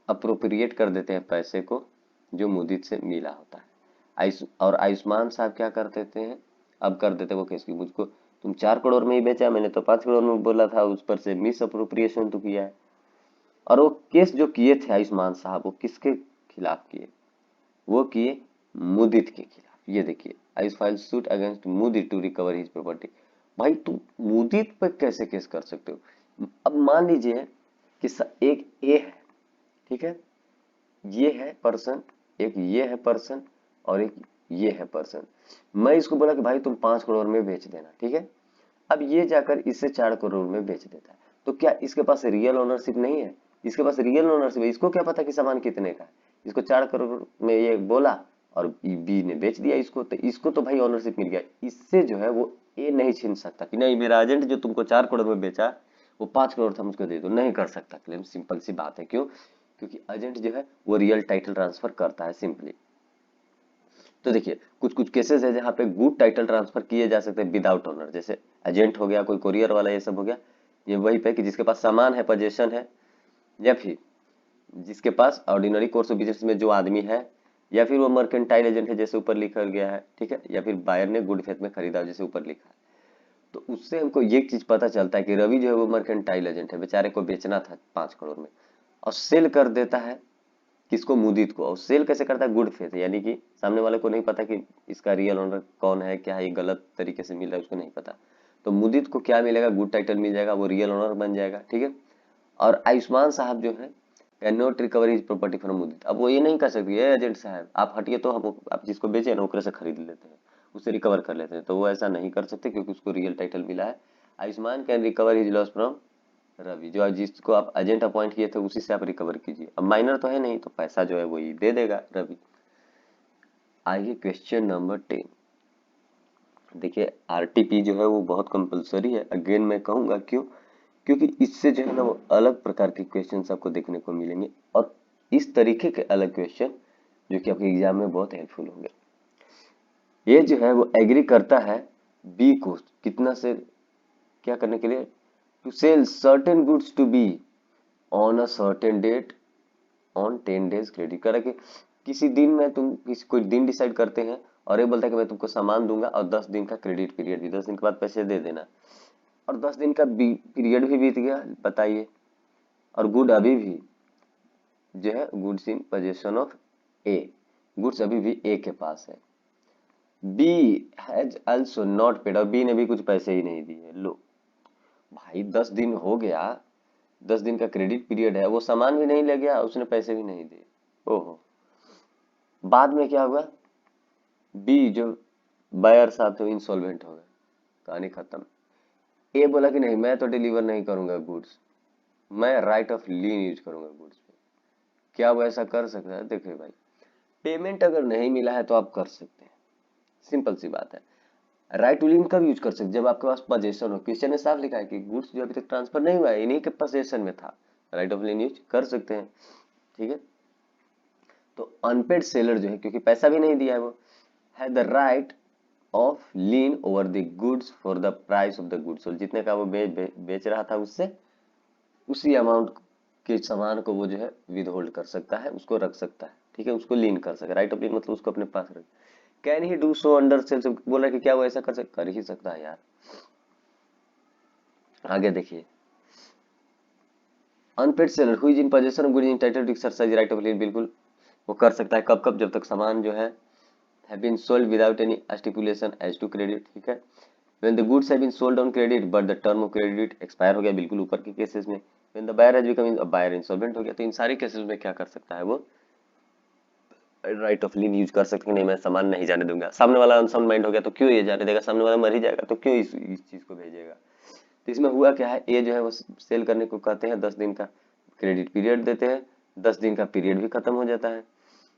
अप्रोप्रिएट कर देते हैं पैसे को जो मुदित से मिला होता है। और आयुष्मान साहब क्या कर देते हैं, अब कर देते वो केस की, मुझको तुम 4 करोड़ में ही बेचा, मैंने तो 5 करोड़ में बोला था, उस पर से मिस अप्रोप्रिएशन तो किया है। और वो केस जो किए थे आयुष्मान साहब वो किसके खिलाफ किए, वो किए मुदित के खिलाफ। ये देखिए, I file suit against Mudit to recover his property. भाई तुम मुदित पर कैसे केस कर सकते हो। अब मान लीजिए कि एक ए है, ठीक है, ये है पर्सन, एक ये है पर्सन, और एक ये है पर्सन। मैं इसको बोला कि भाई तुम 5 करोड़ में बेच देना, ठीक है। अब ये जाकर इससे 4 करोड़ में बेच देता है, तो क्या इसके पास रियल ओनरशिप नहीं है, इसके पास रियल ओनरशिप है, इसको क्या पता कि सामान कितने का है। इसको 4 करोड़ में ये बोला और बी ने बेच दिया इसको, तो इसको तो भाई ओनरशिप मिल गया। इससे जो है वो ए नहीं छीन सकता कि नहीं मेरा एजेंट जो तुमको 4 करोड़ में बेचा वो 5 करोड़ था, मुझको दे दो, नहीं कर सकता क्लेम। सिंपल सी बात है, क्यों, क्योंकि एजेंट जो है वो रियल टाइटल ट्रांसफर करता है सिंपली। तो देखिए कुछ कुछ केसेस है जहाँ पे गुड टाइटल ट्रांसफर किए जा सकते हैं विदाउट ओनर, जैसे एजेंट हो गया, कोई कोरियर वाला, ये सब हो गया। ये वही पे कि जिसके पास सामान है, पोजेशन है, या फिर जिसके पास ऑर्डिनरी कोर्स ऑफ बिजनेस में जो आदमी है, या फिर वो मर्केंटाइल एजेंट है जैसे ऊपर लिखा गया है, ठीक है, या फिर बायर ने गुड फेथ में खरीदा जैसे ऊपर लिखा है। तो उससे हमको ये चीज पता चलता है कि रवि जो है वो मर्केंटाइल एजेंट है, बेचारे को बेचना था 5 करोड़ में, और सेल कर देता है किसको, मुदित को। और सेल कैसे करता है, गुड फेथ, यानी कि सामने वाले को नहीं पता कि इसका रियल ओनर कौन है, क्या है, ये गलत तरीके से मिल रहा है उसको नहीं पता। तो मुदित को क्या मिलेगा, गुड टाइटल मिल जाएगा, वो रियल ओनर बन जाएगा, ठीक है। और आयुष्मान साहब जो है can not recover his property from Mudit. अब वो ये नहीं कर सकती है एजेंट साहब आप हटिए, तो हम आप जिसको बेचे ना ओकरे से खरीद लेते हैं, उससे रिकवर कर लेते हैं, तो वो ऐसा नहीं कर सकते क्योंकि उसको रियल टाइटल मिला है। Ayushmann can recover his loss from Ravi, जो जिसको आप एजेंट अपॉइंट किए थे उसी से आप रिकवर कीजिए। अब माइनर तो है नहीं, तो पैसा जो है वही दे देगा रवि। आइए क्वेश्चन नंबर 10। देखिए आरटीपी जो है वो बहुत कंपलसरी है, अगेन मैं कहूंगा क्यों, क्योंकि इससे जो है ना वो अलग प्रकार के क्वेश्चंस आपको देखने को मिलेंगे, और इस तरीके के अलग क्वेश्चन जो कि आपके एग्जाम में बहुत हेल्पफुल होंगे। ये जो है वो एग्री करता है बी को कितना से क्या करने के लिए, to sell certain goods to be on a certain date on 10 days credit. कह रहा है कि किसी दिन में तुम किसी कोई दिन डिसाइड करते हैं, और ये बोलता है कि मैं तुमको सामान दूंगा और 10 दिन का क्रेडिट पीरियड भी, 10 दिन के बाद पैसे दे देना। और 10 दिन का पीरियड भी बीत गया, बताइए, और गुड अभी भी जो है goods in possession of A, goods अभी भी ए के पास है। B has also not paid, और बी ने भी कुछ पैसे ही नहीं दिए। लो भाई 10 दिन हो गया, 10 दिन का क्रेडिट पीरियड है, वो सामान भी नहीं ले गया, उसने पैसे भी नहीं दिए। ओहो, बाद में क्या हुआ, बी जो बायर साहब थे इंसॉल्वेंट हो गए, कहानी खत्म। ए बोला कि नहीं मैं तो डिलीवर नहीं करूंगा गुड्स, मैं राइट ऑफ लीन यूज करूंगा गुड्स पे। क्या वो ऐसा कर सकता है, देखिए भाई पेमेंट अगर नहीं मिला है तो आप कर सकते हैं, सिंपल सी बात है। राइट टू लीन कब यूज कर सकते, जब आपके पास पोजेशन हो। क्वेश्चन ने साफ लिखा है कि गुड्स जो अभी तक ट्रांसफर नहीं हुआ है इन्हीं के पोजेशन में था, राइट ऑफ लीन यूज कर सकते हैं, ठीक है। तो अनपेड सेलर जो है क्योंकि पैसा भी नहीं दिया है, वो है the right of lean over the goods for the price of the goods, जितने का वो बेच रहा था उससे उसी अमाउंट के सामान को वो जो है विद होल्ड कर सकता है, उसको रख सकता है, ठीक है, उसको लीन कर सकता है। राइट ऑफ लीन मतलब उसको अपने पास रख। Can he do so under sales, बोला कि क्या वो ऐसा कर ही सकता है यार। आगे देखिए, अनपेड सेलर हुई in possession of goods entitled to exercise right of lien, बिल्कुल वो कर सकता है। कब कब? जब तक सामान जो है have been sold without any stipulation as to credit, ठीक है। When the goods have been sold on credit but the term of credit expire हो गया, बिल्कुल ऊपर के केसेस में। When the buyer has become a buyer insolvent हो गया, तो इन सारे केसेस में क्या कर सकता है वो राइट ऑफ लीन यूज कर सकते हैं। नहीं, मैं सामान नहीं जाने दूंगा। सामने वाला अनसाउंड माइंड हो गया तो क्यों ये जाने देगा, सामने वाला मर ही जाएगा तो क्यों इस चीज को भेजेगा। तो इसमें हुआ क्या है, ए जो है वो सेल करने को कहते हैं, 10 दिन का क्रेडिट पीरियड देते हैं, 10 दिन का पीरियड भी खत्म हो जाता है।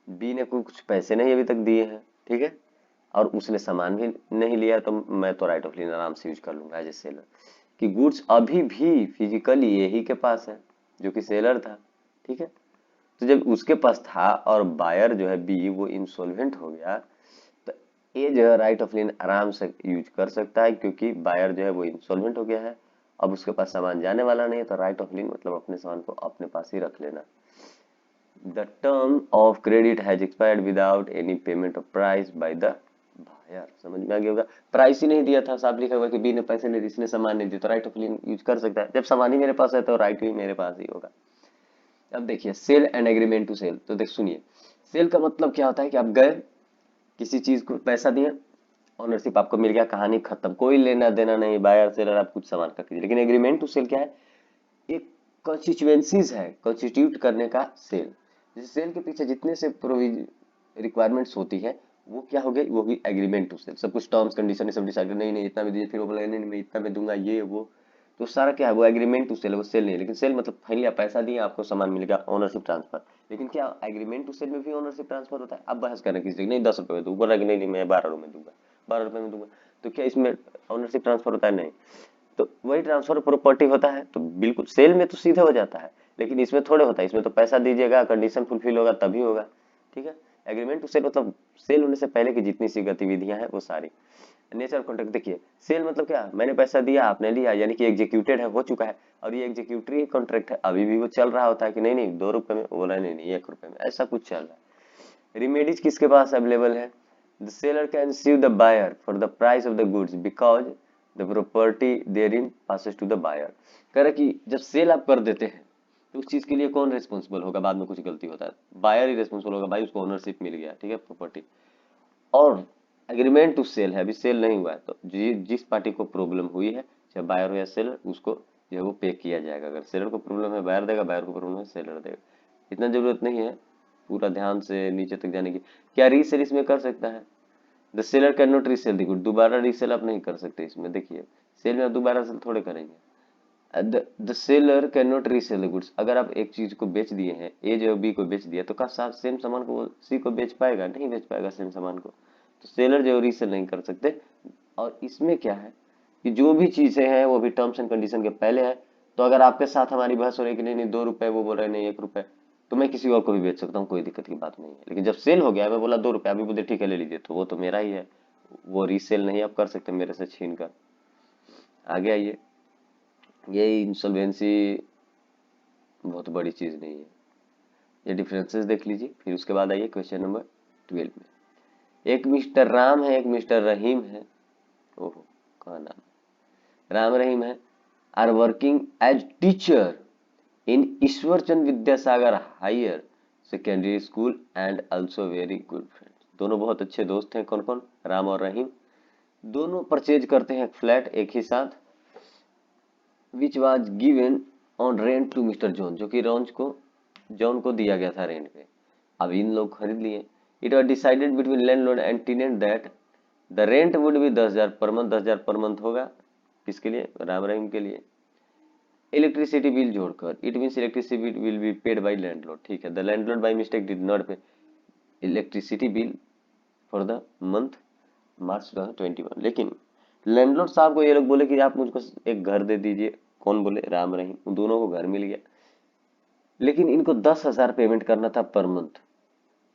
बी ने कुछ पैसे नहीं अभी तक दिए हैं, ठीक है, और उसने सामान भी नहीं लिया, तो मैं तो राइट ऑफ लीन आराम से यूज कर लूंगा एज ए सेलर कि गुड्स अभी भी फिजिकली यही के पास है जो कि सेलर था, ठीक है। तो जब उसके पास था और बायर जो है बी वो इंसॉल्वेंट हो गया, तो ये जो है राइट ऑफ लीन आराम से यूज कर सकता है क्योंकि बायर जो है वो इंसॉल्वेंट हो गया है, अब उसके पास सामान जाने वाला नहीं है, तो राइट ऑफ लीन मतलब अपने सामान को अपने पास ही रख लेना। The term of credit has expired without any payment of price by the buyer, समझ में आ गया होगा। प्राइस ही नहीं दिया था, साफ लिखा हुआ कि बी ने पैसे नहीं दिए, इसने सामान नहीं दिया, तो राइट ऑफ लीन यूज कर सकता है। जब सामान ही मेरे पास है तो राइट भी मेरे पास ही होगा। अब देखिए sale and agreement to sell, तो देख सुनिए, सेल का मतलब क्या होता है कि आप गए किसी चीज को पैसा दिए, ओनरशिप आपको मिल गया, कहानी खत्म, कोई लेना देना नहीं, बायर सेलर आप कुछ सामान का कीजिए। लेकिन एग्रीमेंट टू सेल क्या है, एक कॉन्स्टिट्यूएंसीज है कॉन्स्टिट्यूट करने का सेल। जैसे सेल के पीछे जितने से रिक्वायरमेंट्स होती है वो क्या हो गई, वो भी एग्रीमेंट टू सेल, सब कुछ टर्म्स कंडीशन सब डिसाइड, नहीं नहीं इतना में दीजिए, फिर वो बोला नहीं नहीं मैं इतना में दूंगा, ये वो, तो सारा क्या है वो एग्रीमेंट टू सेल है, वो सेल नहीं है। लेकिन सेल मतलब फाइनली आप पैसा दिए आपको सामान मिल गया, ओनरशिप ट्रांसफर। लेकिन क्या एग्रीमेंट टू सेल में भी ओनरशिप ट्रांसफर होता है? अब बहस करना किसी नहीं 10 रुपए में दूंगा, बोल रहा कि नहीं नहीं मैं 12 रुपए में दूंगा, 12 रुपए में दूंगा, तो क्या इसमें ओनरशिप ट्रांसफर होता है? नहीं। तो वही ट्रांसफर प्रॉपर्टी होता है, तो बिल्कुल सेल में तो सीधे हो जाता है, लेकिन इसमें थोड़े होता है, इसमें तो पैसा दीजिएगा, कंडीशन फुलफिल होगा तभी होगा, ठीक है। एग्रीमेंट टू सेल मतलब सेल होने से पहले की जितनी सी गतिविधियां हैं वो सारी। नेचर कॉन्ट्रैक्ट देखिए, सेल मतलब क्या, मैंने पैसा दिया आपने लिया, यानी कि एग्जीक्यूटेड है, हो चुका है, और ये एग्जीक्यूटरी कॉन्ट्रैक्ट है, अभी भी वो चल रहा होता है कि नहीं नहीं 2 रुपए में, बोला नहीं नहीं 1 रुपए में, ऐसा कुछ चल रहा है। रिमेडीज किसके पास अवेलेबल है, the seller can sue the buyer for the price of the goods because the property therein passes to the buyer. कह रहा कि जब सेल आप कर देते हैं तो उस चीज के लिए कौन रिस्पॉन्सिबल होगा, बाद में कुछ गलती होता है, बायर ही रिस्पॉन्सिबल होगा, भाई उसको ओनरशिप मिल गया, ठीक है, प्रॉपर्टी। और एग्रीमेंट टू सेल है, अभी सेल नहीं हुआ है, तो जिस पार्टी को प्रॉब्लम हुई है, चाहे बायर हो या सेलर, उसको जो है वो पे किया जाएगा। अगर सेलर को प्रॉब्लम है बायर देगा, बायर को प्रॉब्लम है सेलर देगा। इतना जरूरत नहीं है पूरा ध्यान से नीचे तक जाने की। क्या रीसेल इसमें कर सकता है, the seller can not resale the good, दोबारा रीसेल आप नहीं कर सकते इसमें। देखिए सेल में आप दोबारा सेल थोड़े करेंगे। The seller can not resale the goods, अगर आप एक चीज को बेच दिए हैं, ए जो बी को बेच दिया, तो क्या सेम सामान को सी को बेच पाएगा? नहीं बेच पाएगा सेम सामान को, तो सेलर जो रीसेल नहीं कर सकते। और इसमें क्या है कि जो भी चीजें हैं वो भी टर्म्स एंड कंडीशन के पहले है, तो अगर आपके साथ हमारी बहस हो रही है कि नहीं नहीं 2 रुपए, वो बोल रहे नहीं 1 रुपए, तो मैं किसी और को भी बेच सकता हूँ, कोई दिक्कत की बात नहीं है। लेकिन जब सेल हो गया, मैं बोला 2 रुपए, अभी बोलते ठीक है ले लीजिए, तो वो तो मेरा ही है, वो रीसेल नहीं आप कर सकते मेरे से छीन कर। आगे आइए, ये इंसॉल्वेंसी बहुत बड़ी चीज नहीं है, ये डिफरेंसेस देख लीजिए, फिर उसके बाद आइए क्वेश्चन नंबर 12 में। एक मिस्टर राम है, एक मिस्टर रहीम है, ओहो कहा नाम, राम रहीम है, are working as teacher in Ishwarchand Vidyasagar higher secondary school and also very good friends. दोनों बहुत अच्छे दोस्त हैं, कौन कौन, राम और रहीम। दोनों परचेज करते हैं फ्लैट एक ही साथ, which was given on rent to mister John, जो कि जॉन को दिया गया था रेंट पे, अब इन लोग खरीद लिए। It was decided between landlord and tenant that the rent would be 10,000 per month, 10,000 per month होगा, किसके लिए, राम रहीम के लिए। इलेक्ट्रिसिटी बिल जोड़कर, it means electricity bill will be paid by landlord, ठीक है, the landlord by mistake did not pay electricity bill for the month March 2021। लेकिन landlord साहब को ये लोग बोले कि आप मुझको एक घर दे दीजिए, कौन बोले, राम रहीम, उन दोनों को घर मिल गया। लेकिन इनको 10,000 पेमेंट करना था पर मंथ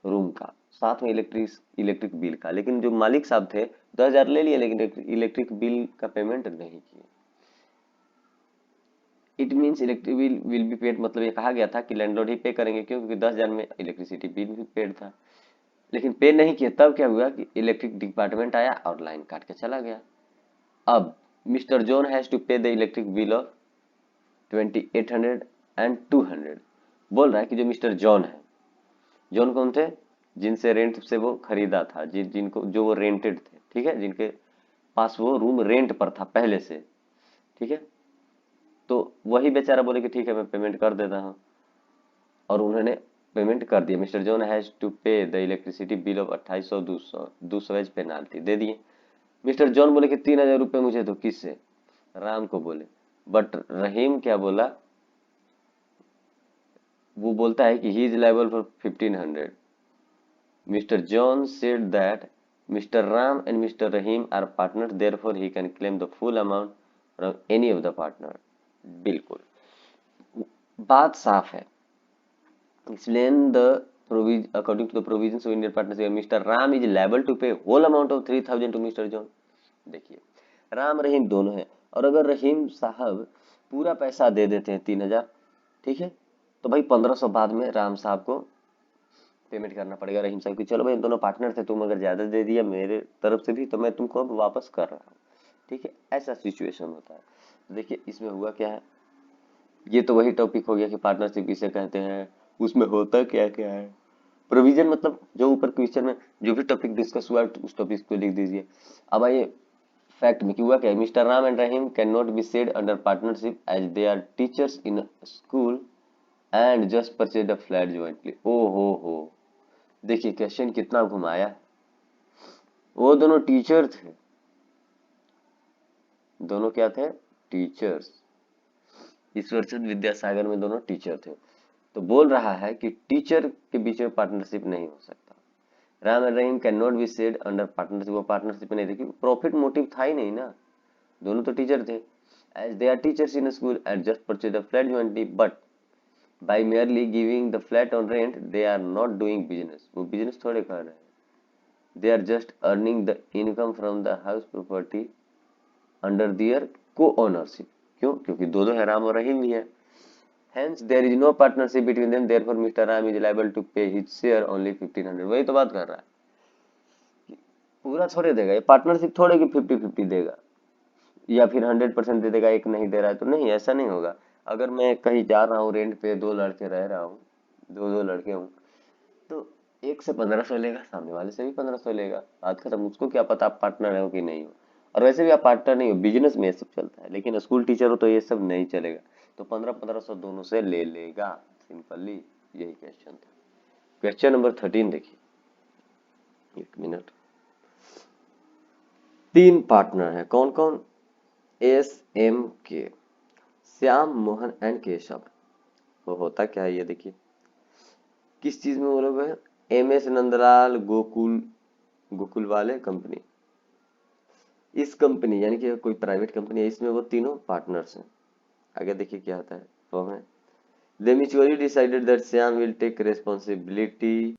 रूम का, साथ में इलेक्ट्रिक बिल का। लेकिन जो मालिक साहब थे 10,000 ले लिए, लेकिन इलेक्ट्रिक बिल का पेमेंट नहीं किए। It means electric bill will be paid, मतलब ये कहा गया था कि लैंडलॉर्ड ही पे करेंगे, क्यों, क्योंकि 10,000 में इलेक्ट्रिसिटी बिल भी पेड था। लेकिन पे नहीं किया, तब क्या हुआ कि इलेक्ट्रिक डिपार्टमेंट आया और लाइन काट के चला गया। अब mister John has to pay the electric bill of 2,800 and 200। बोल रहा है कि जो मिस्टर जॉन है, जॉन कौन थे, जिनसे रेंट से वो खरीदा था, जिनको जो वो रेंटेड थे, ठीक है, जिनके पास वो रूम रेंट पर था पहले से, ठीक है। तो वही बेचारा बोले कि ठीक है मैं पेमेंट कर देता हूँ, और उन्होंने पेमेंट कर दिया। Mister John has to pay the electricity bill of 2800 200 as penalty दे दिए। मिस्टर जॉन बोले कि 3000 रुपये मुझे दो, किससे, राम को बोले। बट रहीम क्या बोला, वो बोलता है कि he is liable for 1500। Mister John said that mister Ram and mister Rahim are partner, therefore he can claim the full amount from any of the partner. बिल्कुल बात साफ है। Explain the provision according to the provisions of Indian partnership. Mr. Ram is liable to pay whole amount of 3000 to Mr. John. देखिए राम रहीम दोनों हैं, और अगर रहीम साहब पूरा पैसा दे देते हैं 3000, ठीक है, तो भाई 1500 बाद में राम साहब को पेमेंट करना पड़ेगा रहीम साहब की। चलो भाई दोनों पार्टनर थे, तुम अगर ज्यादा दे दिया मेरे तरफ से भी तो मैं तुमको अब वापस कर रहा हूँ, ठीक है, ऐसा सिचुएशन होता है। तो देखिए इसमें हुआ क्या है, ये तो वही टॉपिक हो गया कि पार्टनरशिप किसे कहते हैं, उसमें होता क्या क्या है। प्रोविजन मतलब जो ऊपर क्वेश्चन में जो भी टॉपिक डिस्कस हुआ उस टॉपिक को लिख दीजिए। अब आइए फैक्ट में, हुआ क्या है, mister Ram and Rahim can not be said under partnership as they are teachers in school and just purchase a flat jointly. ओ हो, देखिए क्वेश्चन कितना घुमाया। वो दोनों टीचर थे, दोनों क्या थे, टीचर्स। ईश्वरचंद विद्यासागर में दोनों टीचर थे। तो बोल रहा है कि टीचर के बीच में पार्टनरशिप नहीं हो सकता। Ram and Rahim can not be said under partnership, वो पार्टनरशिप नहीं, देखिए प्रॉफिट मोटिव था ही नहीं ना, दोनों तो टीचर थे। As they are teachers in school and just purchase the flat jointly, but by merely giving the flat on rent they are not doing business, वो बिजनेस थोड़े कर रहे हैं। They are just earning the income from the house property under their co ownership. क्यों, क्योंकि दोनों है, राम और रहीम भी है। Hence there is no partnership between them, therefore Mr. Ram is liable to pay his share only 1500। वही तो बात कर रहा है, पूरा थोड़े देगा ये, पार्टनरशिप थोड़े कि 50-50 देगा या फिर 100% दे देगा, एक नहीं दे रहा है तो नहीं, ऐसा नहीं होगा। अगर मैं कहीं जा रहा हूँ रेंट पे, दो लड़के रह रहा हूँ, दो लड़के हूँ, तो एक से 1500 लेगा, सामने वाले से भी 1500 लेगा, बात खत्म। उसको क्या पता आप पार्टनर हो कि नहीं हो, और वैसे भी आप पार्टनर नहीं हो, बिजनेस में ये सब चलता है, लेकिन स्कूल टीचर हो तो ये सब नहीं चलेगा। तो 1500 दोनों से ले लेगा, सिंपली यही क्वेश्चन था। क्वेश्चन नंबर 13 देखिए, एक मिनट। 3 पार्टनर है, कौन कौन, SMK, श्याम मोहन एंड केशव। वो होता क्या है ये देखिए, किस चीज में वो लोग है, MS नंदलाल गोकुल वाले कंपनी, इस कंपनी यानी कि कोई प्राइवेट कंपनी है, इसमें वो तीनों पार्टनर्स हैं। आगे देखिए क्या आता है, फॉर्म है, they mutually decided that Shyam will take responsibility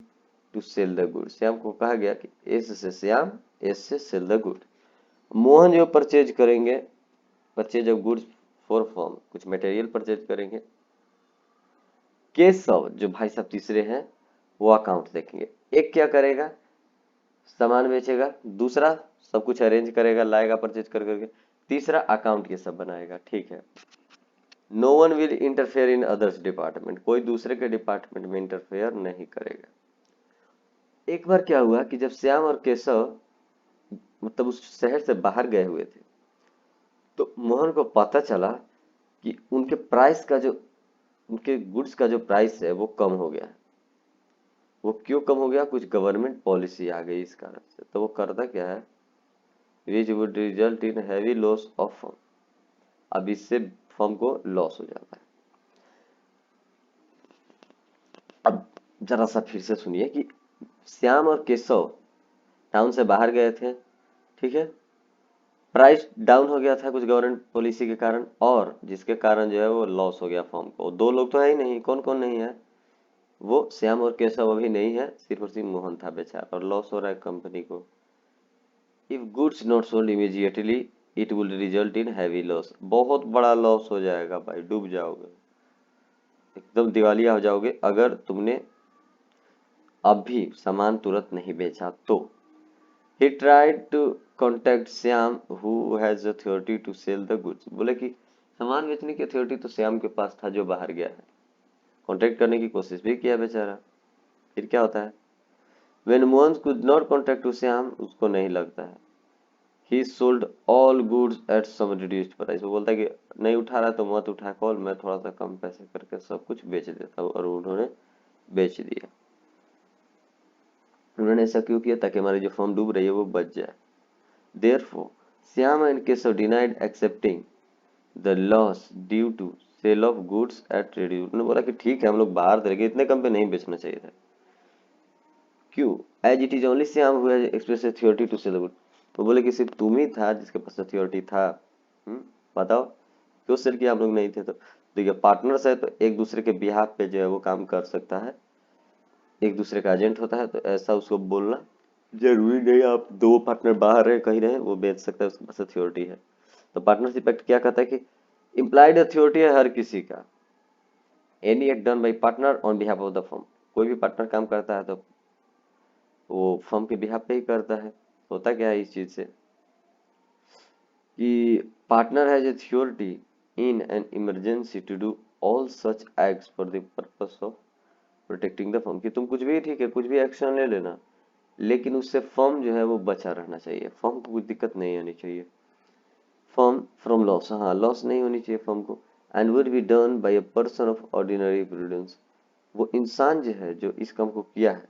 to sell the good. Shyam को कहा गया कि एस से श्याम, एस से सेल द गुड। मोहन जो परचेज करेंगे, purchase of goods for firm, कुछ मटेरियल परचेज करेंगे। केशव जो भाई साहब तीसरे हैं, वो अकाउंट देखेंगे। एक क्या करेगा, सामान बेचेगा, दूसरा सब कुछ अरेंज करेगा, लाएगा परचेज कर करके, तीसरा अकाउंट ये सब बनाएगा, ठीक है। No one will interfere in others department, कोई दूसरे के डिपार्टमेंट में इंटरफेयर नहीं करेगा। एक बार क्या हुआ कि जब श्याम और केशव मतलब उस शहर से बाहर गए हुए थे, तो मोहन को पता चला कि उनके प्राइस का जो, उनके गुड्स का जो प्राइस है वो कम हो गया है। वो क्यों कम हो गया, कुछ गवर्नमेंट पॉलिसी आ गई इस कारण से। तो वो करता क्या है, which would result in heavy loss of firm, अब इससे फर्म को लॉस हो जाता है। अब जरा सा फिर से सुनिए कि श्याम और केशव टाउन से बाहर गए थे, ठीक है, प्राइस डाउन हो गया था कुछ गवर्नमेंट पॉलिसी के कारण, और जिसके कारण जो है वो लॉस हो गया फर्म को। दो लोग तो है ही नहीं, कौन कौन नहीं है, वो श्याम और केशव अभी नहीं है, सिर्फ और सिर्फ मोहन था बेचारा, और लॉस हो रहा है कंपनी को। If goods not sold immediately it will result in heavy loss, बहुत बड़ा लॉस हो जाएगा भाई, डूब जाओगे, एकदम दिवालिया हो जाओगे अगर तुमने अभी सामान तुरंत नहीं बेचा तो। He tried to contact Syam who has authority to sell the goods, बोले कि सामान बेचने की अथॉरिटी तो श्याम के पास था जो बाहर गया है, कॉन्टेक्ट करने की कोशिश भी किया बेचारा, फिर क्या होता है, when Mohan could not contact to Shyam, उसको नहीं लगता है, he sold all goods at some reduced price, वो बोलता है कि नहीं उठा रहा तो मत उठा कॉल, मैं थोड़ा सा कम पैसे करके सब कुछ बेच देता हूँ, और उन्होंने बेच दिया। उन्होंने ऐसा क्यों किया, ताकि हमारी जो फर्म डूब रही है वो बच जाए। Therefore, Syam and Keshav denied accepting the loss due to sale of goods at reduced। उन्होंने बोला कि ठीक है हम लोग बाहर दे देंगे, इतने कम पे नहीं बेचना चाहिए था। क्यों, as it is only Shyam who has express authority to sell the good, तो बोले कि सिर्फ तुम ही था जिसके पास अथॉरिटी था। बताओ क्यों सेल किया, हम लोग नहीं थे। तो देखिए पार्टनर्स है तो एक दूसरे के बिहाफ पे जो है वो काम कर सकता है, एक दूसरे का एजेंट होता है, तो ऐसा उसको बोलना जरूरी नहीं। आप दो पार्टनर बाहर रहे कहीं रहे, वो बेच सकता है, उसके पास अथॉरिटी है। तो पार्टनरशिप एक्ट क्या कहता है कि इम्प्लाइड अथॉरिटी है हर किसी का, any act done by partner on behalf of the firm, कोई भी पार्टनर काम करता है तो वो फर्म के बिहाफ पे ही करता है। होता क्या है इस चीज से कि partner has authority in an emergency to do all such acts for the purpose of protecting the firm, कि तुम कुछ भी ठीक है कुछ भी एक्शन ले लेना, लेकिन उससे फर्म जो है वो बचा रहना चाहिए, फर्म को कुछ दिक्कत नहीं आनी चाहिए, फर्म फ्रॉम लॉस, हाँ लॉस नहीं होनी चाहिए फर्म को। And would be done by a person of ordinary prudence, वो इंसान जो है जो इस काम को किया है,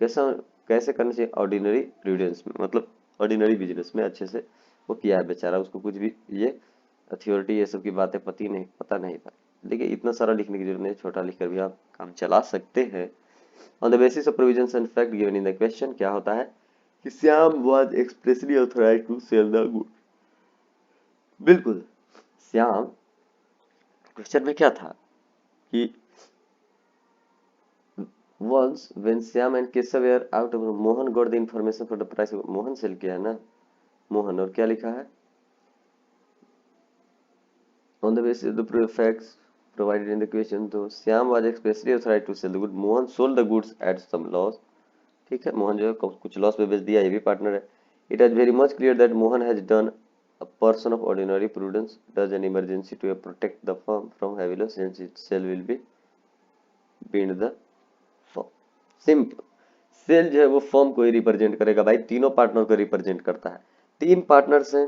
कैसा कैसे करना चाहिए, ऑर्डिनरी प्रूडेंस में, मतलब ऑर्डिनरी बिजनेस में अच्छे से वो किया है बेचारा, उसको कुछ भी ये अथॉरिटी ये सब की बातें पता नहीं था। देखिए इतना सारा लिखने की जरूरत नहीं, छोटा लिखकर भी आप काम चला सकते हैं। On the basis of provisions and fact given in the question, क्या होता है कि Shyam was expressly authorised to sell the good. बिल्कुल श्याम, क्वेश्चन में क्या था कि once when Syam and Keshav were out of Mohan got the information for the price, Mohan sell किया है ना, मोहन, और क्या लिखा है, on the basis of the facts provided in the question, तो Syam was expressly authorized to sell the goods, Mohan sold the goods at some loss, ठीक है, मोहन जो है कुछ लॉस पे बेच दिया, ये भी पार्टनर है। It is very much clear that Mohan has done a person of ordinary prudence does an emergency to protect the firm from heavy loss since its sale will be bind the firm। Simple, sell जो है वो firm को ही represent करेगा भाई, तीनों partner को represent करता है, तीन पार्टनर्स हैं,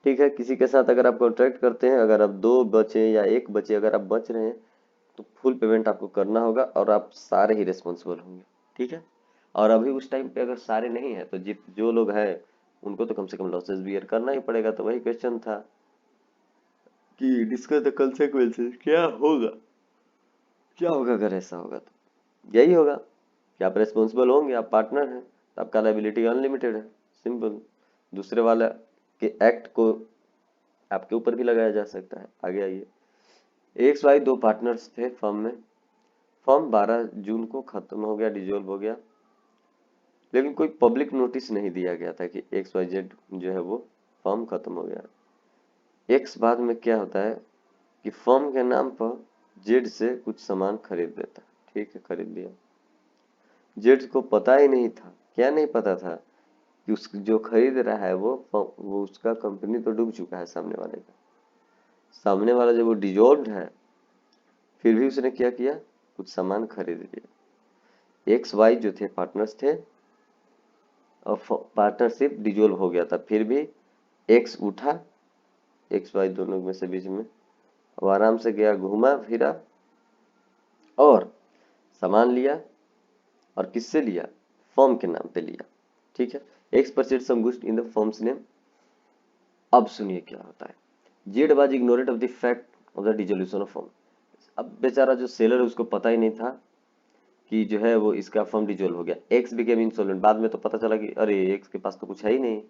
ठीक है, किसी के साथ अगर आप कॉन्ट्रैक्ट करते हैं, अगर आप दो बचे या एक बचे, अगर आप बच रहे हैं तो फुल पेमेंट आपको करना होगा और आप सारे ही रिस्पॉन्सिबल होंगे, ठीक है। और अभी उस टाइम पे अगर सारे नहीं है तो जो लोग हैं उनको तो कम से कम लॉसेस बियर करना ही पड़ेगा। तो वही क्वेश्चन था कि डिस्कस द कंसेक्वेंसेस, क्या होगा अगर ऐसा होगा, तो यही होगा कि आप रिस्पॉन्सिबल होंगे, आप पार्टनर हैं तो आपका लायबिलिटी अनलिमिटेड है, सिंपल। दूसरे वाला के एक्ट को आपके ऊपर भी लगाया जा सकता है। आगे आइए, एक्स वाई दो पार्टनर्स थे फर्म में, फर्म 12 जून को खत्म हो गया, डिजोल्व हो गया, लेकिन कोई पब्लिक नोटिस नहीं दिया गया था कि एक्स वाई जेड जो है वो फर्म खत्म हो गया। एक्स बाद में क्या होता है कि फर्म के नाम पर जेड से कुछ सामान खरीद देता, ठीक है, खरीद लिया, जेड को पता ही नहीं था, क्या नहीं पता था कि उस जो खरीद रहा है वो उसका कंपनी तो डूब चुका है सामने वाले का, सामने वाला जब वो डिजॉल्व है फिर भी उसने क्या किया, कुछ सामान खरीद लिया। एक्स वाई जो थे पार्टनर्स थे और पार्टनरशिप डिजोल्व हो गया था, फिर भी एक्स उठा, एक्स वाई दोनों में से बीच में, अब आराम से गया, घूमा फिरा और सामान लिया, और किससे लिया, फर्म के नाम पे लिया, ठीक है, X purchase some goods in the firm's name. अब सुनिए क्या होता है, Z was ignorant of the fact of the dissolution of firm. अब बेचारा जो सेलर है उसको पता ही नहीं था कि जो है वो इसका फर्म डिसॉल्व हो गया, एक्स बिकेम इंसॉल्वेंट, बाद में तो पता चला कि अरे एक्स के पास तो कुछ है ही नहीं।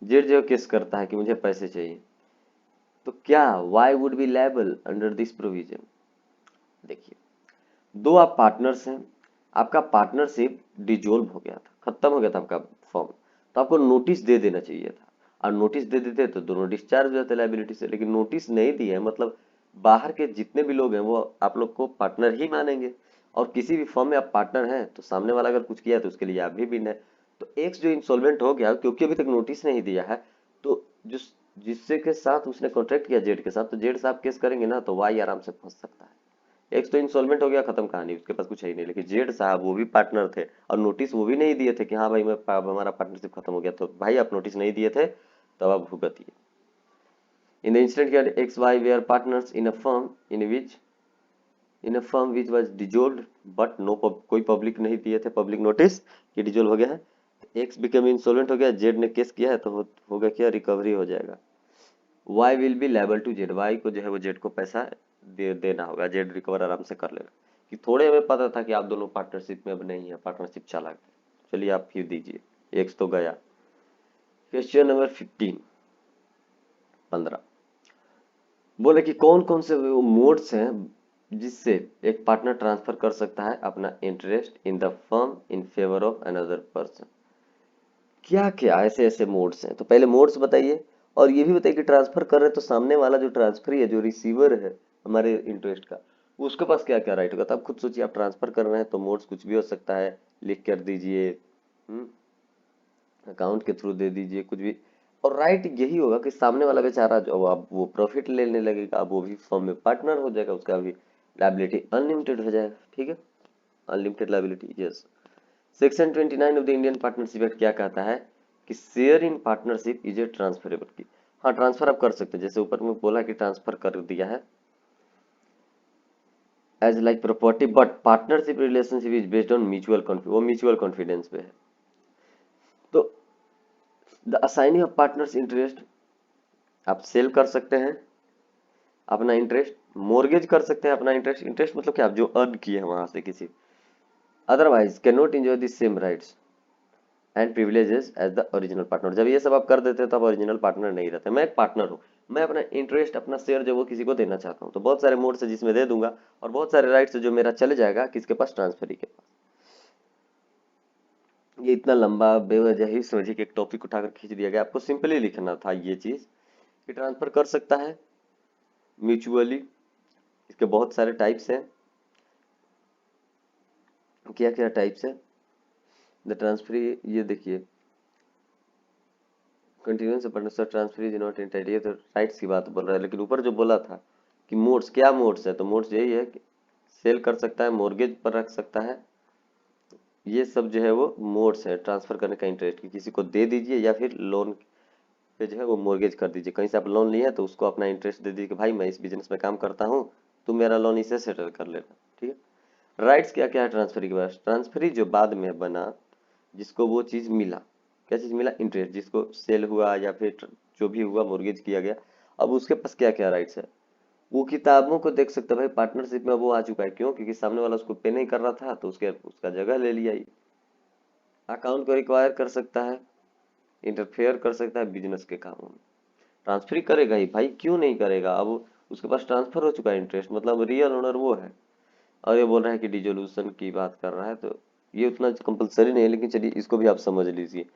जेड जो केस करता है कि मुझे पैसे चाहिए, तो क्या why would be liable under this provision. देखिए दो आप पार्टनर्स हैं, आपका पार्टनरशिप डिसॉल्व हो गया था, खत्म हो गया था आपका फर्म, तो आपको नोटिस दे देना चाहिए था, और नोटिस दे देते तो दोनों डिस्चार्ज हो जाते लायबिलिटी से, लेकिन नोटिस नहीं दिया है, मतलब बाहर के जितने भी लोग हैं वो आप लोग को पार्टनर ही मानेंगे, और किसी भी फर्म में आप पार्टनर हैं तो सामने वाला अगर कुछ किया तो उसके लिए आप भी बिन है। तो एक्स जो इंसॉल्वेंट हो गया क्योंकि अभी तक नोटिस नहीं दिया है, तो जिससे के साथ उसने कॉन्ट्रैक्ट किया जेड के साथ, तो जेड साहब केस करेंगे ना तो वाई आराम से फंस सकता है, एक्स तो इंसॉल्वेंट हो गया, खत्म कहानी, उसके पास कुछ है ही नहीं। लेकिन जेड साहब वो भी पार्टनर थे और नोटिस वो भी नहीं दिए थे कि हाँ भाई हमारा पार्टनरशिप खत्म हो गया, तो भाई आप नोटिस नहीं दिए थे तब आप भुगतिए। In the incident X Y वे are partners in a firm which was dissolved but no कोई पब्लिक नहीं दिए थे पब्लिक नोटिस कि डिजोल्व हो गया है। एक्स बिकम इंसॉल्वेंट हो गया, जेड ने केस किया है तो होगा क्या, रिकवरी हो जाएगा। Y will be liable to Z, Y को जो है वो जेड को पैसा देना होगा, जेड रिकवर आराम से कर लेगा। कि थोड़े हमें पता था कि आप दोनों पार्टनरशिप में अब नहीं है, पार्टनरशिप चला गया, चलिए आप फिर दीजिए, एक्स तो गया। क्वेश्चन नंबर 15 बोले कि कौन कौन से वो मोड्स हैं जिससे एक पार्टनर ट्रांसफर कर सकता है अपना interest in the firm in favour of another person. क्या क्या ऐसे ऐसे मोड्स हैं, तो पहले मोड्स बताइए और ये भी बताइए कि ट्रांसफर कर रहे हैं तो सामने वाला जो ट्रांसफर है, जो रिसीवर है हमारे इंटरेस्ट का, उसके पास क्या क्या राइट होगा। तो आप खुद सोचिए, आप ट्रांसफर कर रहे हैं तो मोड्स कुछ भी हो सकता है, लिख कर दीजिए, अकाउंट के थ्रू दे दीजिए, कुछ भी। और राइट यही होगा कि सामने वाला बेचारा जो अब वो प्रॉफिट लेने लगेगा, अब वो भी फर्म में पार्टनर हो जाएगा, उसका भी लायबिलिटी अनलिमिटेड हो जाएगा। ठीक है, unlimited liability, yes. Section 29 of the Indian partnership act क्या कहता है कि share in partnership is a transferable की। हाँ, ट्रांसफर आप कर सकते हैं, जैसे ऊपर में बोला कि ट्रांसफर कर दिया है as like property, but partnership relationship is based on mutual confidence, वो म्यूचुअल कॉन्फिडेंस पे है। तो the assigning of partner's interest, आप सेल कर सकते हैं अपना इंटरेस्ट, मोर्गेज कर सकते हैं अपना इंटरेस्ट, इंटरेस्ट मतलब क्या, आप जो अर्न किए हैं वहां से किसी, otherwise can not enjoy the same rights and privileges as the original partner. जब ये सब आप कर देते हैं तो आप ओरिजिनल पार्टनर नहीं रहते। मैं एक पार्टनर हूँ, मैं अपना इंटरेस्ट अपना शेयर जो वो किसी को देना चाहता हूँ, तो बहुत सारे मोड से जिसमें दे दूंगा और बहुत सारे राइट्स जो मेरा चले जाएगा किसके पास, ट्रांसफरी के पास। ये इतना लंबा बेवजह ही समझिए कि एक टॉपिक उठाकर खींच दिया गया, आपको सिंपली लिखना था ये चीज कि ट्रांसफर कर सकता है म्यूचुअली, इसके बहुत सारे टाइप्स हैं। क्या क्या टाइप्स है द ट्रांसफरी, ये देखिए, continuous partnership transfer is not entitled, ये तो राइट्स की बात बोल रहा है। लेकिन ऊपर जो बोला था कि मोड्स, क्या मोड्स है, तो मोड्स यही है कि सेल कर सकता है, मॉर्गेज पर रख सकता है, ये सब जो है वो मोड्स है ट्रांसफर करने का इंटरेस्ट, कि किसी को दे दीजिए या फिर लोन पे जो है वो मॉर्गेज कर दीजिए। कहीं से आप लोन लिए हैं तो उसको अपना इंटरेस्ट दे दीजिए कि भाई मैं इस बिजनेस में काम करता हूँ, तुम मेरा लोन इसे सेटल कर लेना। ठीक है, राइट्स क्या क्या है ट्रांसफरी के पास, ट्रांसफरी जो बाद में बना, जिसको वो चीज मिला, क्या चीज मिला, इंटरेस्ट, जिसको सेल हुआ या फिर जो भी हुआ मॉर्गेज किया गया, अब उसके पास क्या क्या राइट्स है। वो किताबों को देख सकते हैं भाई, पार्टनरशिप में वो आ चुका है, क्यों, क्योंकि सामने वाला उसको पे नहीं कर रहा था तो उसके उसका जगह ले लिया। अकाउंट को रिक्वायर कर सकता है, इंटरफेयर कर सकता है बिजनेस के कामों में, ट्रांसफर ही करेगा ही भाई, क्यों नहीं करेगा। अब उसके पास ट्रांसफर हो चुका है इंटरेस्ट, मतलब रियल ओनर वो है। और ये बोल रहा है कि डिजोल्यूशन की बात कर रहा है, तो ये उतना कंपलसरी नहीं है, लेकिन चलिए इसको भी आप समझ लीजिए।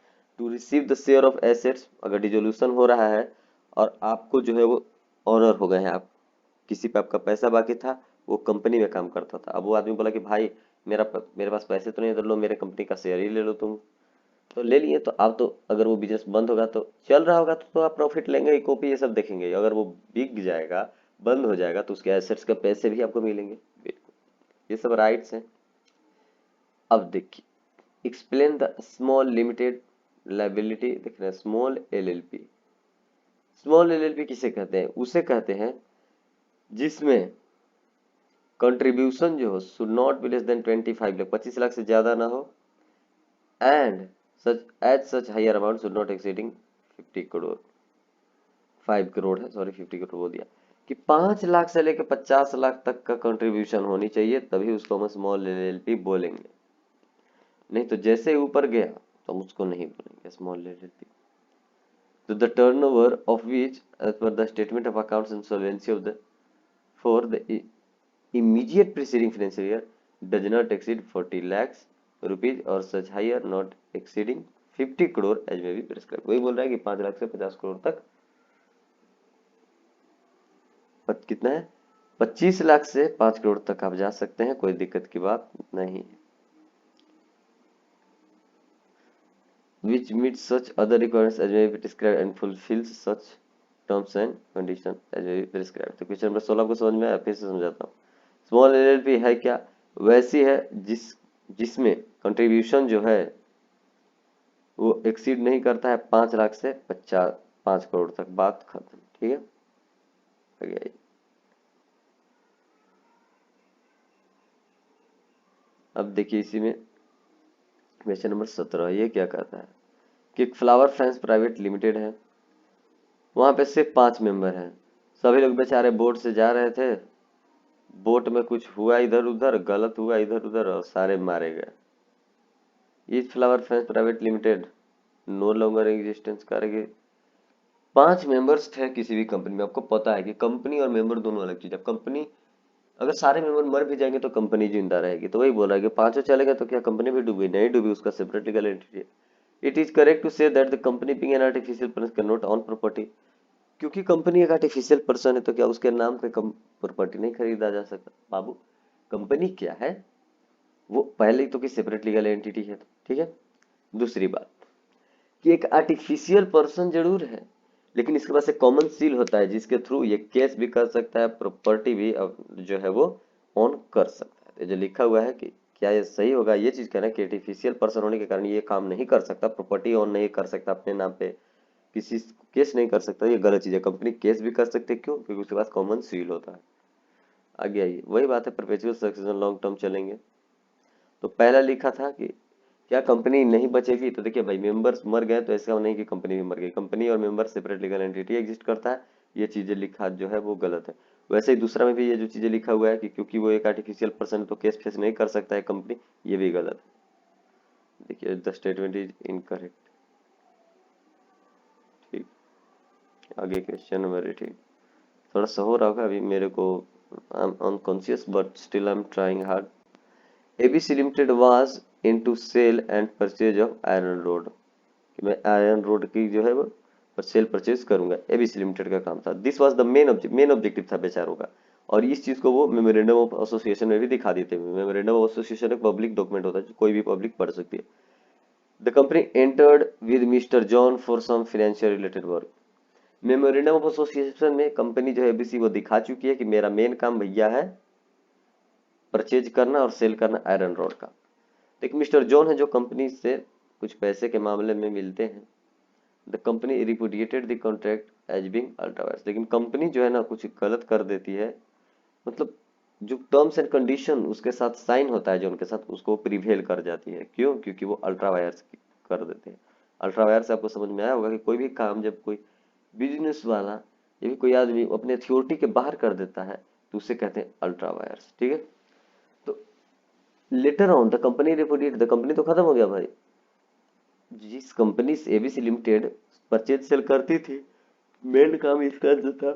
To receive the share of assets, अगर डिजोल्यूशन हो रहा है और आपको जो है वो ऑनर हो गए हैं, आप किसी पे आपका पैसा बाकी था, वो कंपनी में काम करता था, अब वो आदमी बोला कि भाई मेरे पास पैसे तो नहीं, इधर लो, मेरे कंपनी का शेयर ही ले लो तुम, तो ले लिए। तो आप तो अगर वो बिजनेस बंद होगा तो चल रहा होगा तो आप प्रॉफिट लेंगे ही, कॉपी ये सब देखेंगे। अगर वो बिक जाएगा, बंद हो जाएगा, तो उसके एसेट्स का पैसे भी आपको मिलेंगे, बिल्कुल, ये सब राइट्स हैं। अब देखिए, explain the small limited liability, देख रहे हैं, स्मॉल एलएलपी, स्मॉल एलएलपी किसे कहते हैं, उसे कहते हैं जिसमें कंट्रीब्यूशन जो हो should not be less than 25 lakh, 25 lakh से ज्यादा ना हो, and such higher amount should not exceeding 50 crore, 5 crore है, सॉरी 50 करोड़ बोल दिया, कि 5 लाख से लेकर 50 लाख तक का कंट्रीब्यूशन होनी चाहिए, तभी उसको हम स्मॉल एलएलपी बोलेंगे। नहीं तो जैसे ही ऊपर गया तो हम उसको नहीं बोलेंगे स्मॉल एलएलपी। तो the turnover of which as per the statement of accounts and solvency of the for the immediate preceding financial year does not exceed 40 lakhs rupees और such higher not exceeding 50 crore as may be prescribed। वही बोल रहा है कि 5 लाख से 50 करोड़ तक, कितना है, 25 लाख से 5 करोड़ तक आप जा सकते हैं, कोई दिक्कत की बात नहीं। which meets such other requirements as may be prescribed and fulfills such terms and conditions as may be prescribed। तो क्वेश्चन नंबर 16 को समझ में आया, फिर से समझाता हूँ। स्मॉल एलएलपी है क्या? वैसी है जिसमें कंट्रीब्यूशन जो है वो एक्सीड नहीं करता है 5 लाख से 5 करोड़ तक, बात खत्म। ठीक है, आ गया ये। अब देखिए इसी में क्वेश्चन नंबर 17, ये क्या कहता है कि एक फ्लावर फ्रांस प्राइवेट लिमिटेड है, वहां पे सिर्फ 5 मेंबर हैं। सभी लोग बेचारे बोट से जा रहे थे, बोट में कुछ हुआ इधर उधर, गलत हुआ इधर उधर और सारे मारे गए। Each flower France private limited no longer existence करेगी। 5 मेंबर्स थे किसी भी कंपनी में, आपको पता है कि कंपनी और मेंबर दोनों अलग चीज है। कंपनी अगर सारे मेंबर मर भी जाएंगे तो कंपनी जिंदा रहेगी, तो वही बोल रहा है कि पांचों चले गए तो क्या कंपनी भी डूबी? नहीं डूबी, उसका सेपरेट लीगल एंटिटी है। It is correct to say that the company being an artificial person can not own property. क्योंकि कंपनी एक आर्टिफिशियल पर्सन है तो क्या उसके नाम पे प्रॉपर्टी नहीं खरीदा जा सकता? बाबू, कंपनी क्या है? वो पहले ही तो कि सेपरेट लीगल एंटिटी है। ठीक है, दूसरी बात कि एक आर्टिफिशियल पर्सन जरूर है, लेकिन इसके पास एक कॉमन सील होता है जिसके थ्रू ये केस भी कर सकता है, प्रॉपर्टी भी जो है वो ऑन कर सकता है। तो जो लिखा हुआ है कि क्या ये सही होगा? ये चीज कहना है कि आर्टिफिशियल पर्सन होने के कारण ये काम नहीं कर सकता, प्रॉपर्टी ऑन नहीं कर सकता अपने नाम पे, किसी केस नहीं कर सकता, ये गलत चीज है। कंपनी केस भी कर सकती है, क्यों? क्योंकि उसके पास कॉमन सील होता है। आगे आइए, वही बात है, परपेचुअल सक्सेशन लॉन्ग टर्म चलेंगे। तो पहला लिखा था कि क्या कंपनी नहीं बचेगी? तो देखिए भाई, मेंबर्स मर गए तो ऐसा नहीं कि कंपनी भी मर गई। कंपनी और member separate legal entity exist करता है, ये चीजें लिखा जो है वो गलत है। वैसे ही दूसरा में भी ये जो चीजें लिखा हुआ है कि क्योंकि वो एक आर्टिफिशियल पर्सन तो केस फेस नहीं कर सकता है कंपनी, ये भी गलत है। देखिए द स्टेटमेंट इज इनकरेक्ट। ठीक, आगे क्वेश्चन नंबर 18। थोड़ा सा हो रहा होगा अभी मेरे को, I am unconscious but still I am trying hard. ABC limited was into sale and purchase of iron rod, कि मैं आयरन रोड की जो है वो सेल परचेज करूंगा, एबीसी लिमिटेड का काम था। This was the main objective था बेचारों का। और इस चीज को वो मेमोरेंडम ऑफ एसोसिएशन में भी दिखा देते हैं। मेमोरेंडम ऑफ एसोसिएशन एक पब्लिक डॉक्यूमेंट होता है जो कोई भी पब्लिक पढ़ सकती है। The company entered with mister John for some financial related work. Memorandum of association में कंपनी जो है एबीसी वो दिखा चुकी है कि मेरा मेन काम भैया है परचेज करना और सेल करना आयरन रोड का। एक मिस्टर जॉन है जो कंपनी से कुछ पैसे के मामले में मिलते हैं। The company repudiated the contract as being ultra vires. लेकिन कंपनी जो है ना कुछ गलत कर देती है, मतलब जो टर्म्स एंड कंडीशन उसके साथ साइन होता है जो उनके साथ, उसको प्रिवेल कर जाती है। क्यों? क्योंकि वो अल्ट्रावायरस कर देते हैं। अल्ट्रावायरस आपको समझ में आया होगा कि कोई भी काम जब कोई बिजनेस वाला या भी कोई आदमी अपने अथॉरिटी के बाहर कर देता है तो उसे कहते हैं अल्ट्रावायरस। ठीक है, तो letter on the company रिपुडिएट, the company तो खत्म हो गया भाई। जिस कंपनी से एबीसी लिमिटेड परचेज सेल करती थी, मेन काम इसका जो था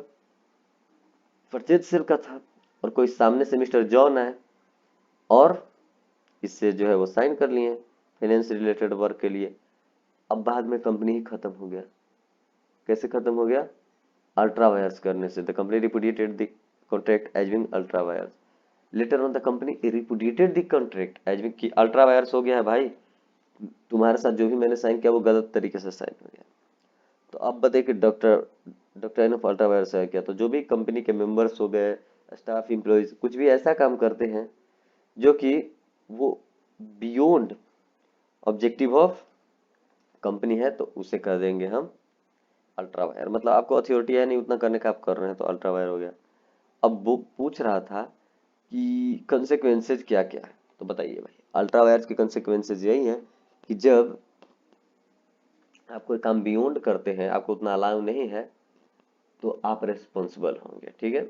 परचेज सेल का था, और कोई सामने से मिस्टर जॉन आए और इससे जो है वो साइन कर लिए फाइनेंस रिलेटेड वर्क के लिए। अब बाद में कंपनी ही खत्म हो गया। कैसे खत्म हो गया? अल्ट्रा वायर्स करने से। The company repudiated the contract as being ultra vires. Later on the company repudiated the contract as being, कि अल्ट्रा वायर्स हो गया है भाई, तुम्हारे साथ जो भी मैंने साइन किया वो गलत तरीके से साइन हो गया। तो अब बताइए कि डॉक्टर ऑफ अल्ट्रावायरस है क्या? तो जो भी कंपनी के मेंबर्स हो गए, स्टाफ एम्प्लॉइज, कुछ भी ऐसा काम करते हैं जो कि वो बियॉन्ड ऑब्जेक्टिव ऑफ कंपनी है, तो उसे कर देंगे हम अल्ट्रावायर। मतलब आपको अथॉरिटी है नहीं उतना करने का, आप कर रहे हैं तो अल्ट्रावायर हो गया। अब वो पूछ रहा था कि कंसेक्वेंसेज क्या क्या है, तो बताइए भाई। अल्ट्रावायर्स के कंसेक्वेंसेज यही है कि जब आप कोई काम बियॉन्ड करते हैं, आपको उतना अलाउ नहीं है, तो आप रेस्पॉन्सिबल होंगे। ठीक है,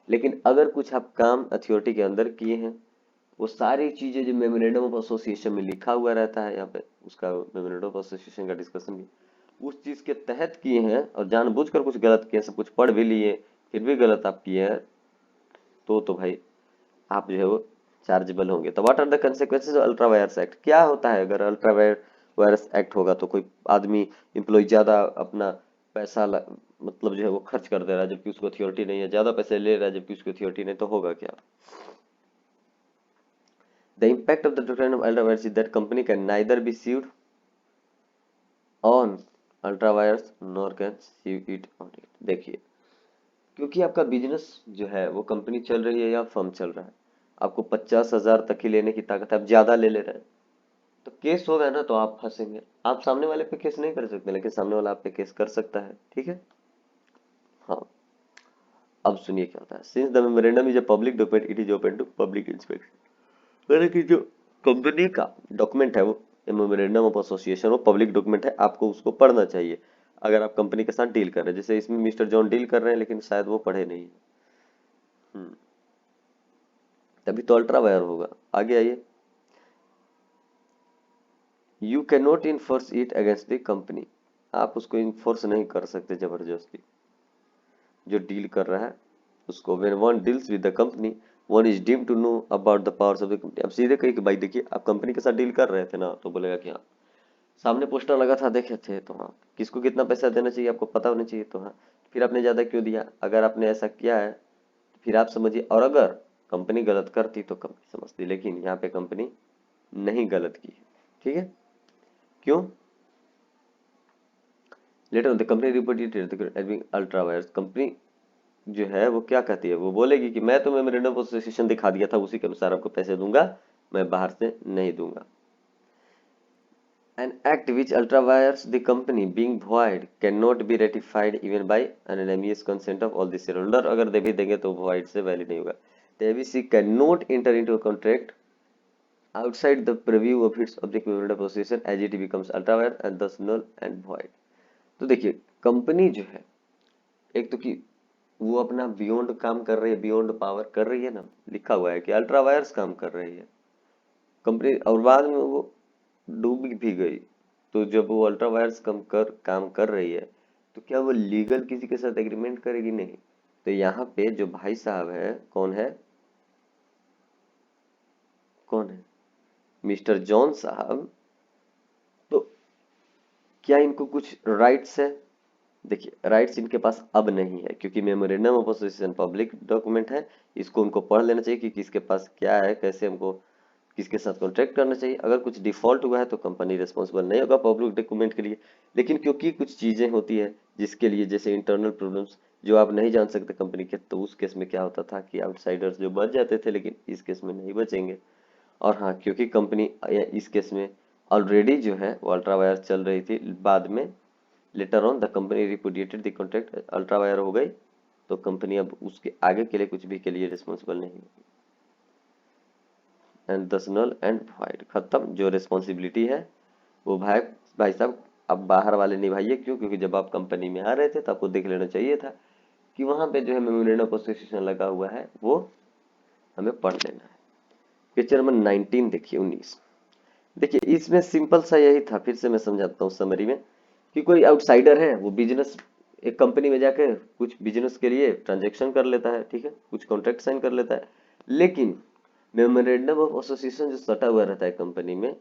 लेकिन अगर कुछ आप काम अथॉरिटी के अंदर किए हैं, वो सारी चीजें जो मेमोरेंडम ऑफ एसोसिएशन में लिखा हुआ रहता है, यहाँ पे उसका मेमोरेंडम ऑफ एसोसिएशन का डिस्कशन भी उस चीज के तहत किए हैं और जानबूझकर कुछ गलत किए, सब कुछ पढ़ भी लिए फिर भी गलत आप किए हैं, तो भाई आप जो है वो चार्जेबल होंगे। तो what are the consequences of ultra vires act? क्या होता है अगर अल्ट्रा वायरस एक्ट होगा? तो कोई आदमी एम्प्लॉय ज्यादा अपना पैसा मतलब जो है वो खर्च कर दे रहा है जबकि उसको अथॉरिटी नहीं है, ज्यादा पैसे ले रहा है जबकि उसको अथॉरिटी नहीं, तो होगा क्या? The impact of the doctrine of ultra wires is that company can neither be sued on ultra wires nor can sue it on it। देखिए, क्योंकि आपका बिजनेस जो है वो कंपनी चल रही है या फर्म चल रहा है, आपको 50,000 तक ही लेने की ताकत है, आप ज्यादा ले ले रहे हैं तो केस होगा ना, तो आप फंसेंगे। आप सामने वाले पे केस नहीं कर सकते, लेकिन सामने वाला आप पे केस कर सकता है, ठीक है। हाँ, अब सुनिए क्या होता है। Since the memorandum is a public document it is open to public inspection. मतलब कि जो कंपनी का डॉक्यूमेंट है वो मेमोरेंडम ऑफ एसोसिएशन, वो पब्लिक डॉक्यूमेंट है, आपको उसको पढ़ना चाहिए अगर आप कंपनी के साथ डील कर रहे हैं। जैसे इसमें मिस्टर जॉन डील कर रहे हैं, लेकिन शायद वो पढ़े नहीं है। हम्म, तभी तो अल्ट्रा वायर होगा। आगे आइए। You can not enforce it against the company. आप उसको इन्फोर्स नहीं कर सकते जबरदस्ती, जो डील कर रहा है उसको। When one deals with the company one is deemed to know about the powers of the company. अब सीधे कही कि भाई देखिए आप कंपनी के साथ डील कर रहे थे ना, तो बोलेगा कि हाँ सामने पोस्टर लगा था देखे थे, तो हाँ किसको कितना पैसा देना चाहिए आपको पता होना चाहिए, तो हाँ फिर आपने ज्यादा क्यों दिया। अगर आपने ऐसा किया है फिर आप समझिए। और अगर कंपनी गलत करती तो कंपनी समझती, लेकिन यहाँ पे कंपनी नहीं गलत की है, ठीक है। क्यों? Later the company reported ultra vires. Company जो है वो क्या कहती है, वो बोलेगी कि मैं तो मेमोरेंडम ऑफ एसोसिएशन दिखा दिया था, उसी के अनुसार आपको पैसे दूंगा, मैं बाहर से नहीं दूंगा। An act which ultrawires the company being void cannot be ratified even by unanimous consent of all the shareholder। अगर दे भी देंगे तो void से वैलिड नहीं होगा। The ABC cannot enter into a contract outside the preview of its object memorandum of association as it becomes ultrawire and thus null and void। तो देखिए company जो है, एक तो कि वो अपना बियॉन्ड काम कर रही है, बियॉन्ड पावर कर रही है ना, लिखा हुआ है कि अल्ट्रा वायर्स काम कर रही है कंपनी, और बाद में वो डूब भी गई। तो जब वो अल्ट्रा वायर्स काम कर रही है तो क्या वो लीगल किसी के साथ एग्रीमेंट करेगी? नहीं। तो यहाँ पे जो भाई साहब है, कौन है, कौन है, मिस्टर जॉन साहब, तो क्या इनको कुछ राइट्स है? देखिए राइट्स इनके पास अब नहीं है, क्योंकि memorandum of association public document है। इसको उनको पढ़ लेना चाहिए कि किसके पास क्या है, कैसे हमको किसके साथ कॉन्ट्रैक्ट करना चाहिए। अगर कुछ डिफॉल्ट हुआ है तो कंपनी रिस्पॉन्सिबल नहीं होगा पब्लिक डॉक्यूमेंट के लिए। लेकिन क्योंकि कुछ चीजें होती है जिसके लिए, जैसे इंटरनल प्रॉब्लम्स जो आप नहीं जान सकते कंपनी के, तो उस केस में क्या होता था कि आउटसाइडर्स जो बच जाते थे, लेकिन इस केस में नहीं बचेंगे। और हाँ, क्योंकि कंपनी इस केस में ऑलरेडी जो है वो अल्ट्रा वायर चल रही थी, बाद में later on the company repudiated the contract, ultra vires हो गई, तो कंपनी अब उसके आगे के लिए कुछ भी के लिए रिस्पॉन्सिबल नहीं होगी। एंड दस नल एंड वाइड, खत्म। जो रिस्पॉन्सिबिलिटी है वो भाई भाई साहब अब बाहर वाले निभाइए। क्यों? क्योंकि जब आप कंपनी में आ रहे थे तो आपको देख लेना चाहिए था कि वहां पे जो है मेमोरेंडम ऑफ एसोसिएशन लगा हुआ है, वो हमें पढ़ लेना है। क्वेश्चन नंबर 19 देखिए, 19। देखिए इसमें सिंपल सा यही था, फिर से मैं समझाता हूँ समरी में, कि कोई आउटसाइडर है वो बिजनेस, एक कंपनी में जाकर कुछ बिजनेस के लिए ट्रांजेक्शन कर लेता है, ठीक है, कुछ कॉन्ट्रैक्ट साइन कर लेता है, लेकिन मेमोरेंडम ऑफ एसोसिएशन जो सटा हुआ रहता है कंपनी में,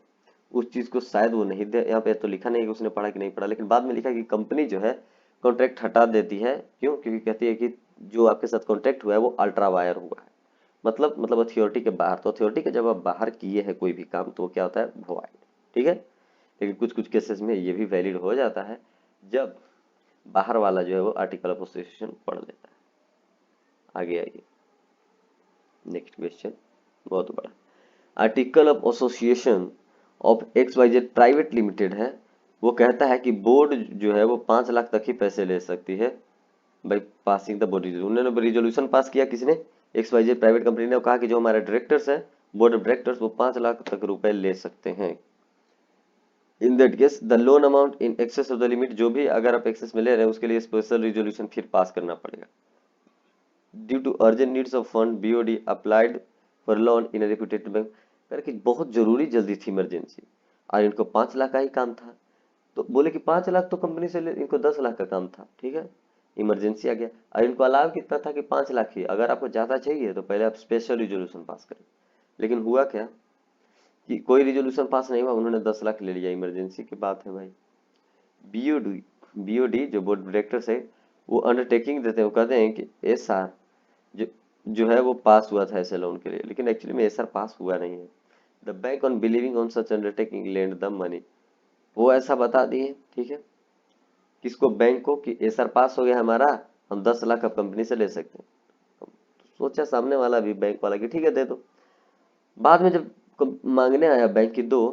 उस चीज को शायद वो नहीं दे। यहाँ पे तो लिखा नहीं कि उसने पढ़ा कि नहीं पढ़ा, लेकिन बाद में लिखा कि कंपनी जो है कॉन्ट्रैक्ट हटा देती है। क्यों? क्योंकि कहती है कि जो आपके साथ कॉन्ट्रैक्ट हुआ है वो अल्ट्रा वायर हुआ है, मतलब अथॉरिटी के बाहर। तो अथॉरिटी के जब आप बाहर किए हैं कोई भी काम, तो वो क्या होता है, वॉइड, ठीक है। लेकिन कुछ कुछ केसेस में ये भी वैलिड हो जाता है जब बाहर वाला जो है वो आर्टिकल ऑफ एसोसिएशन पढ़ लेता है। आगे आइए, नेक्स्ट क्वेश्चन बहुत बड़ा। Article of association of X Y Z private limited है, वो कहता है कि बोर्ड जो है वो 5 लाख तक ही पैसे ले सकती है by passing the board resolution. उन्होंने रिजोल्यूशन पास किया, किसने, X Y Z private company ने, कहा कि जो हमारे डायरेक्टर्स है, बोर्ड ऑफ डायरेक्टर्स, वो 5 लाख तक रुपए ले सकते हैं। In that case the loan amount in excess of the limit, जो भी अगर आप एक्सेस में ले रहे हैं उसके लिए स्पेशल रिजोल्यूशन फिर पास करना पड़ेगा। Due to urgent needs of fund BOD applied for loan in reputed bank, करके बहुत जरूरी जल्दी थी, इमरजेंसी, और इनको 5 लाख का ही काम था। तो बोले कि 5 लाख तो कंपनी से ले, इनको 10 लाख का काम था, ठीक है, इमरजेंसी आ गया, और इनको अलाव कितना था कि 5 लाख ही। अगर आपको ज्यादा चाहिए तो पहले आप स्पेशल रिजोल्यूशन पास करें। लेकिन हुआ क्या कि कोई रिजोल्यूशन पास नहीं हुआ, उन्होंने 10 लाख ले लिया, इमरजेंसी की बात है भाई। बीओडी बीओडी जो बोर्ड डायरेक्टर्स है, वो अंडरटेकिंग देते हैं, वो कहते हैं कि एसआर जो जो है वो पास हुआ था ऐसे लोन के लिए, लेकिन एक्चुअली में एसआर पास हुआ नहीं है। The bank on believing on such undertaking lend the money, वो ऐसा बता दिए, ठीक है, किसको, बैंक को, कि एसआर पास हो गया हमारा, हम 10 लाख अब कंपनी से ले सकते हैं। तो सोचा सामने वाला भी बैंक वाला कि ठीक है दे दो। बाद में जब मांगने आया बैंक की दो,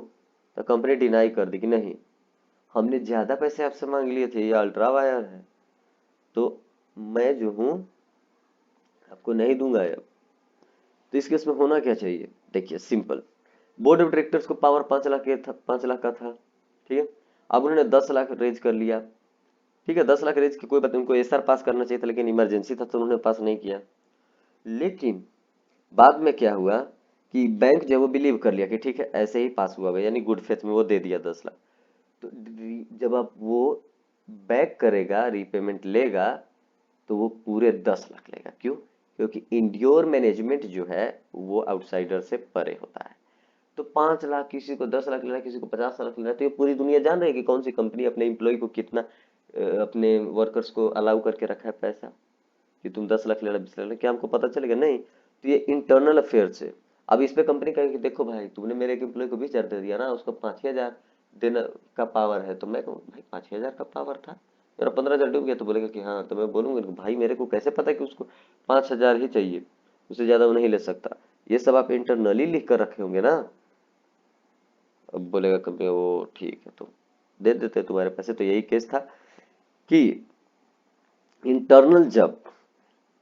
तो कंपनी डिनाई कर दी कि नहीं, हमने ज्यादा पैसे आपसे मांग लिए थे, ये अल्ट्रा वायर है, तो मैं जो हूँ आपको नहीं दूंगा अब। तो इस केस में होना क्या चाहिए, देखिए सिंपल, बोर्ड ऑफ डायरेक्टर्स को पावर 5 लाख था, 5 लाख का था, ठीक है। अब उन्होंने 10 लाख रेज कर लिया, ठीक है, 10 लाख रेज की कोई बात नहीं, उनको एसआर पास करना चाहिए था, लेकिन इमरजेंसी था तो उन्होंने पास नहीं किया। लेकिन बाद में क्या हुआ कि बैंक जो है वो बिलीव कर लिया कि ठीक है ऐसे ही पास हुआ, यानी गुड फेथ में वो दे दिया 10 लाख। तो जब आप वो बैक करेगा, रीपेमेंट लेगा, तो वो पूरे 10 लाख लेगा। क्यों? क्योंकि इंड्योर मैनेजमेंट जो है वो आउटसाइडर से परे होता है। तो 5 लाख किसी को 10 लाख ले रहा है, किसी को 50 लाख ले रहा है, तो ये पूरी दुनिया जान रही है कि कौन सी कंपनी अपने एम्प्लॉय को कितना अपने वर्कर्स को अलाउ करके रखा है पैसा, कि तुम 10 लाख ले रहा, 20 लाख ले रहा, क्या हमको पता चलेगा? नहीं। तो ये इंटरनल अफेयर है। अब इस पे कंपनी कहेगी देखो भाई तुमने मेरे एक एम्प्लॉय को 20 हजार दे दिया ना, उसको 5 ही हजार देना का पावर है, तो मैं कहूँ भाई 5 ही हजार का पावर था, मेरा 15 हजार डूब गया, तो बोलेगा कि हाँ, तो मैं बोलूंगा कि भाई मेरे को कैसे पता कि उसको 5 हजार ही चाहिए, उससे ज्यादा वो नहीं ले सकता। ये सब आप इंटरनली लिख कर रखे होंगे ना। अब बोलेगा कंपनी वो ठीक है तो दे देते हैं तुम्हारे पैसे। तो यही केस था कि इंटरनल जब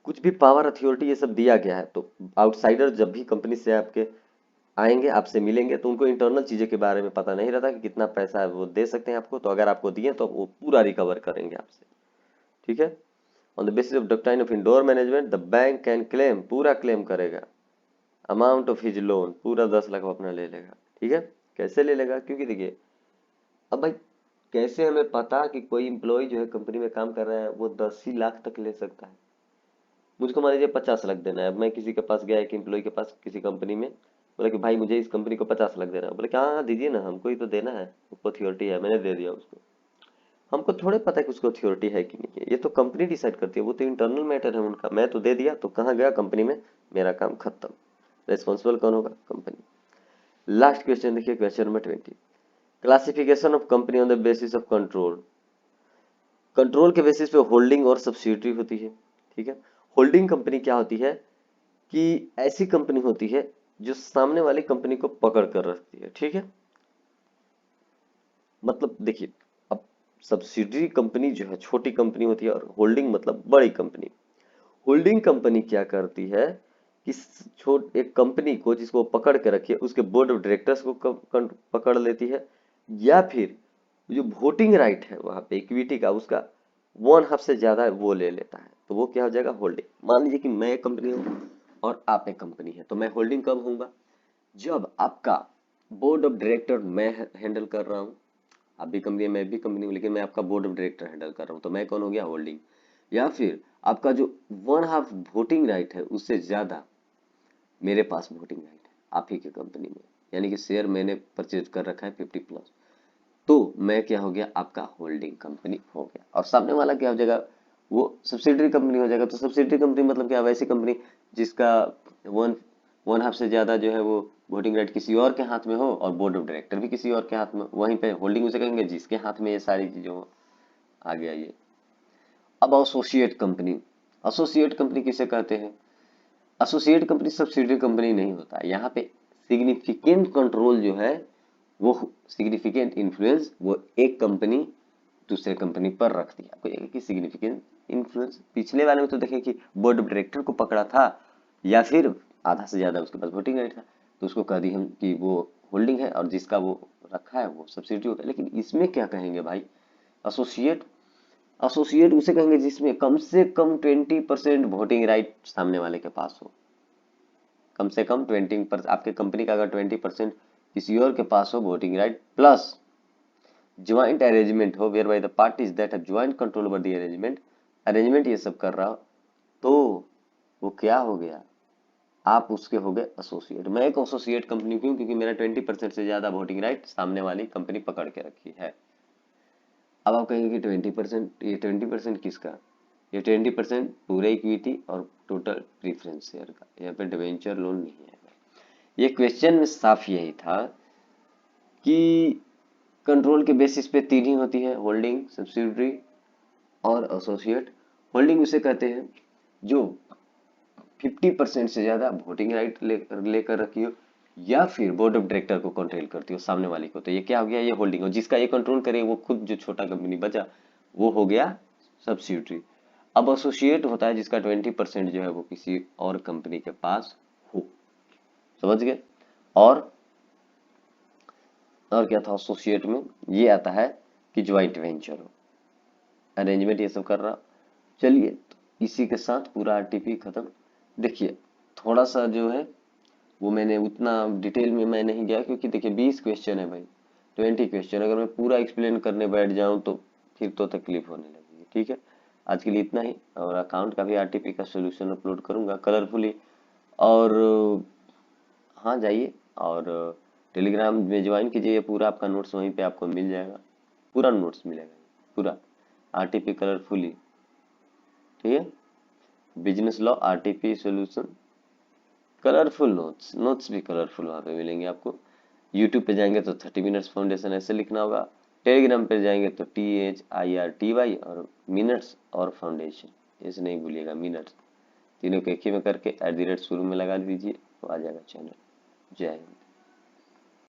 कुछ भी पावर अथॉरिटी ये सब दिया गया है, तो आउटसाइडर जब भी कंपनी से आपके आएंगे, आपसे मिलेंगे, तो उनको इंटरनल चीजें के बारे में पता नहीं रहता कि कितना पैसा है वो दे सकते हैं आपको। तो अगर आपको दिए तो वो पूरा रिकवर करेंगे आपसे, ठीक है। On the basis of doctrine of indoor management the bank can claim, पूरा क्लेम करेगा, अमाउंट ऑफ हिज लोन, पूरा 10 लाख वो अपना ले लेगा, ठीक है। कैसे ले लेगा? क्योंकि देखिए अब भाई कैसे हमें पता कि कोई इम्प्लॉय जो है कंपनी में काम कर रहा है वो 10 ही लाख तक ले सकता है? मुझको मान लीजिए 50 लाख देना है। अब मैं किसी के पास गया, एक एम्प्लॉय के पास किसी कंपनी में, बोला कि भाई मुझे इस कंपनी को 50 लाख देना है। बोले कि हाँ हाँ दीजिए ना, हमको ही तो देना है, उसको अथॉरिटी है, मैंने दे दिया उसको। हमको थोड़े पता है कि उसको अथॉरिटी है कि नहीं है, ये तो कंपनी डिसाइड करती है, वो तो इंटरनल मैटर है उनका। मैं तो दे दिया, तो कहाँ गया? कंपनी में, मेरा काम खत्म। रेस्पॉन्सिबल कौन होगा? कंपनी। लास्ट क्वेश्चन देखिए, question number 20, classification of company on the basis of control. Control के बेसिस पे होल्डिंग और सब्सिडियरी होती है, ठीक है। होल्डिंग कंपनी क्या होती है कि ऐसी कंपनी होती है जो सामने वाली कंपनी को पकड़ कर रखती है, ठीक है। मतलब देखिए, अब सब्सिडियरी कंपनी जो है छोटी कंपनी होती है, और होल्डिंग मतलब बड़ी कंपनी। होल्डिंग कंपनी क्या करती है कि छोट एक कंपनी को जिसको वो पकड़ के रखी है, उसके बोर्ड ऑफ डायरेक्टर्स को पकड़ लेती है, या फिर जो वोटिंग राइट है वहां पे इक्विटी का, उसका 1/2 से ज्यादा वो ले लेता है, तो वो क्या हो जाएगा? होल्डिंग। मान लीजिए कि मैं एक कंपनी हूँ और आप एक कंपनी है, तो मैं होल्डिंग कब होऊंगा? जब आपका बोर्ड ऑफ डायरेक्टर मैं हैंडल कर रहा हूँ, आप भी कंपनी है मैं भी कंपनी हूँ, लेकिन मैं आपका बोर्ड ऑफ डायरेक्टर हैंडल कर रहा हूँ, तो मैं कौन हो गया? होल्डिंग। या फिर आपका जो 1/2 वोटिंग राइट है उससे ज्यादा मेरे पास वोटिंग राइट है आप ही की कंपनी में, यानी कि शेयर मैंने परचेज कर रखा है 50+, तो मैं क्या हो गया? आपका होल्डिंग कंपनी हो गया। और सामने वाला क्या हो जाएगा? वो सब्सिडरी कंपनी हो जाएगा। तो सब्सिडरी कंपनी मतलब क्या? वैसी कंपनी जिसका वन 1/2 से ज्यादा जो है वो वोटिंग राइट किसी और के हाथ में हो, और बोर्ड ऑफ डायरेक्टर भी किसी और के हाथ में, वहीं पे होल्डिंग उसे कहेंगे जिसके हाथ में ये सारी चीजें हो। आ गया ये। अब एसोसिएट कंपनी। एसोसिएट कंपनी किसे कहते हैं? एसोसिएट कंपनी सब्सिडियरी कंपनी नहीं होता है। यहाँ पे सिग्निफिकेंट कंट्रोल जो है, वो सिग्निफिकेंट इन्फ्लुएंस वो एक कंपनी दूसरे कंपनी पर रखती है। आपको देखिए कि सिग्निफिकेंट इन्फ्लुएंस, पिछले वाले में तो देखिए कि बोर्ड ऑफ डायरेक्टर को पकड़ा था, या फिर आधा से ज्यादा उसके पास वोटिंग राइट था, तो उसको कह दी हम कि वो होल्डिंग है, और जिसका वो रखा है वो सब्सिडी होगा। लेकिन इसमें क्या कहेंगे भाई? एसोसिएट। एसोसिएट उसे कहेंगे जिसमें कम से कम 20% वोटिंग राइट सामने वाले के पास हो। कम से कम 20%, आपके कंपनी का अगर 20% किसी और के पास हो voting right, plus joint arrangement हो, whereby the parties that have joint control over the arrangement, arrangement ये सब कर रहा हो, तो वो क्या हो गया? आप उसके हो गए एसोसिएट। मैं एक एसोसिएट कंपनी क्यों? क्योंकि मेरा 20% से ज्यादा वोटिंग राइट सामने वाली कंपनी पकड़ के रखी है। अब आप कहेंगे कि 20%, ये 20% किसका? ये 20% पूरे इक्विटी और टोटल प्रीफरेंस शेयर का। यहाँ पे डिवेंचर लोन नहीं है। ये क्वेश्चन में साफ यही था कि कंट्रोल के बेसिस पे 3 ही होती है, होल्डिंग, सब्सिडियरी और एसोसिएट। होल्डिंग उसे कहते हैं जो 50% से ज्यादा वोटिंग राइट लेकर रखी हो, या फिर बोर्ड ऑफ डायरेक्टर को कंट्रोल करती हो सामने वाली को, तो ये क्या हो गया, ये होल्डिंग हो, जिसका ये कंट्रोल करे वो खुद जो छोटा कंपनी बचा वो हो गया सब्सिडियरी। अब एसोसिएट होता है जिसका 20% जो है वो किसी और कंपनी के पास हो, समझ गए। और क्या था एसोसिएट में, ये आता है कि ज्वाइंट वेंचर हो, अरेंजमेंट ये सब कर रहा। चलिए तो इसी के साथ पूरा आरटीपी खत्म। देखिए थोड़ा सा जो है वो मैंने उतना डिटेल में मैं नहीं गया, क्योंकि देखिए 20 क्वेश्चन है भाई, 20 क्वेश्चन अगर मैं पूरा एक्सप्लेन करने बैठ जाऊं तो फिर तो तकलीफ होने लगेगी। ठीक है, आज के लिए इतना ही, और अकाउंट का भी आरटीपी का सोल्यूशन अपलोड करूंगा कलरफुली। और हाँ जाइए और टेलीग्राम में ज्वाइन कीजिए, पूरा आपका नोट्स वहीं पे आपको मिल जाएगा, पूरा नोट्स मिलेगा, पूरा आरटीपी कलरफुली। ठीक है, business law RTP solution colourful notes, notes भी कलरफुल वहाँ पे मिलेंगे आपको। यूट्यूब पे जाएंगे तो 30 मिनट्स फाउंडेशन ऐसे लिखना होगा, टेलीग्राम पे जाएंगे तो THIRTY और मिनट्स और फाउंडेशन ऐसे नहीं भूलिएगा, मिनट्स तीनों को एक ही में करके @ शुरू में लगा दीजिए तो आ जाएगा चैनल। जय हिंद।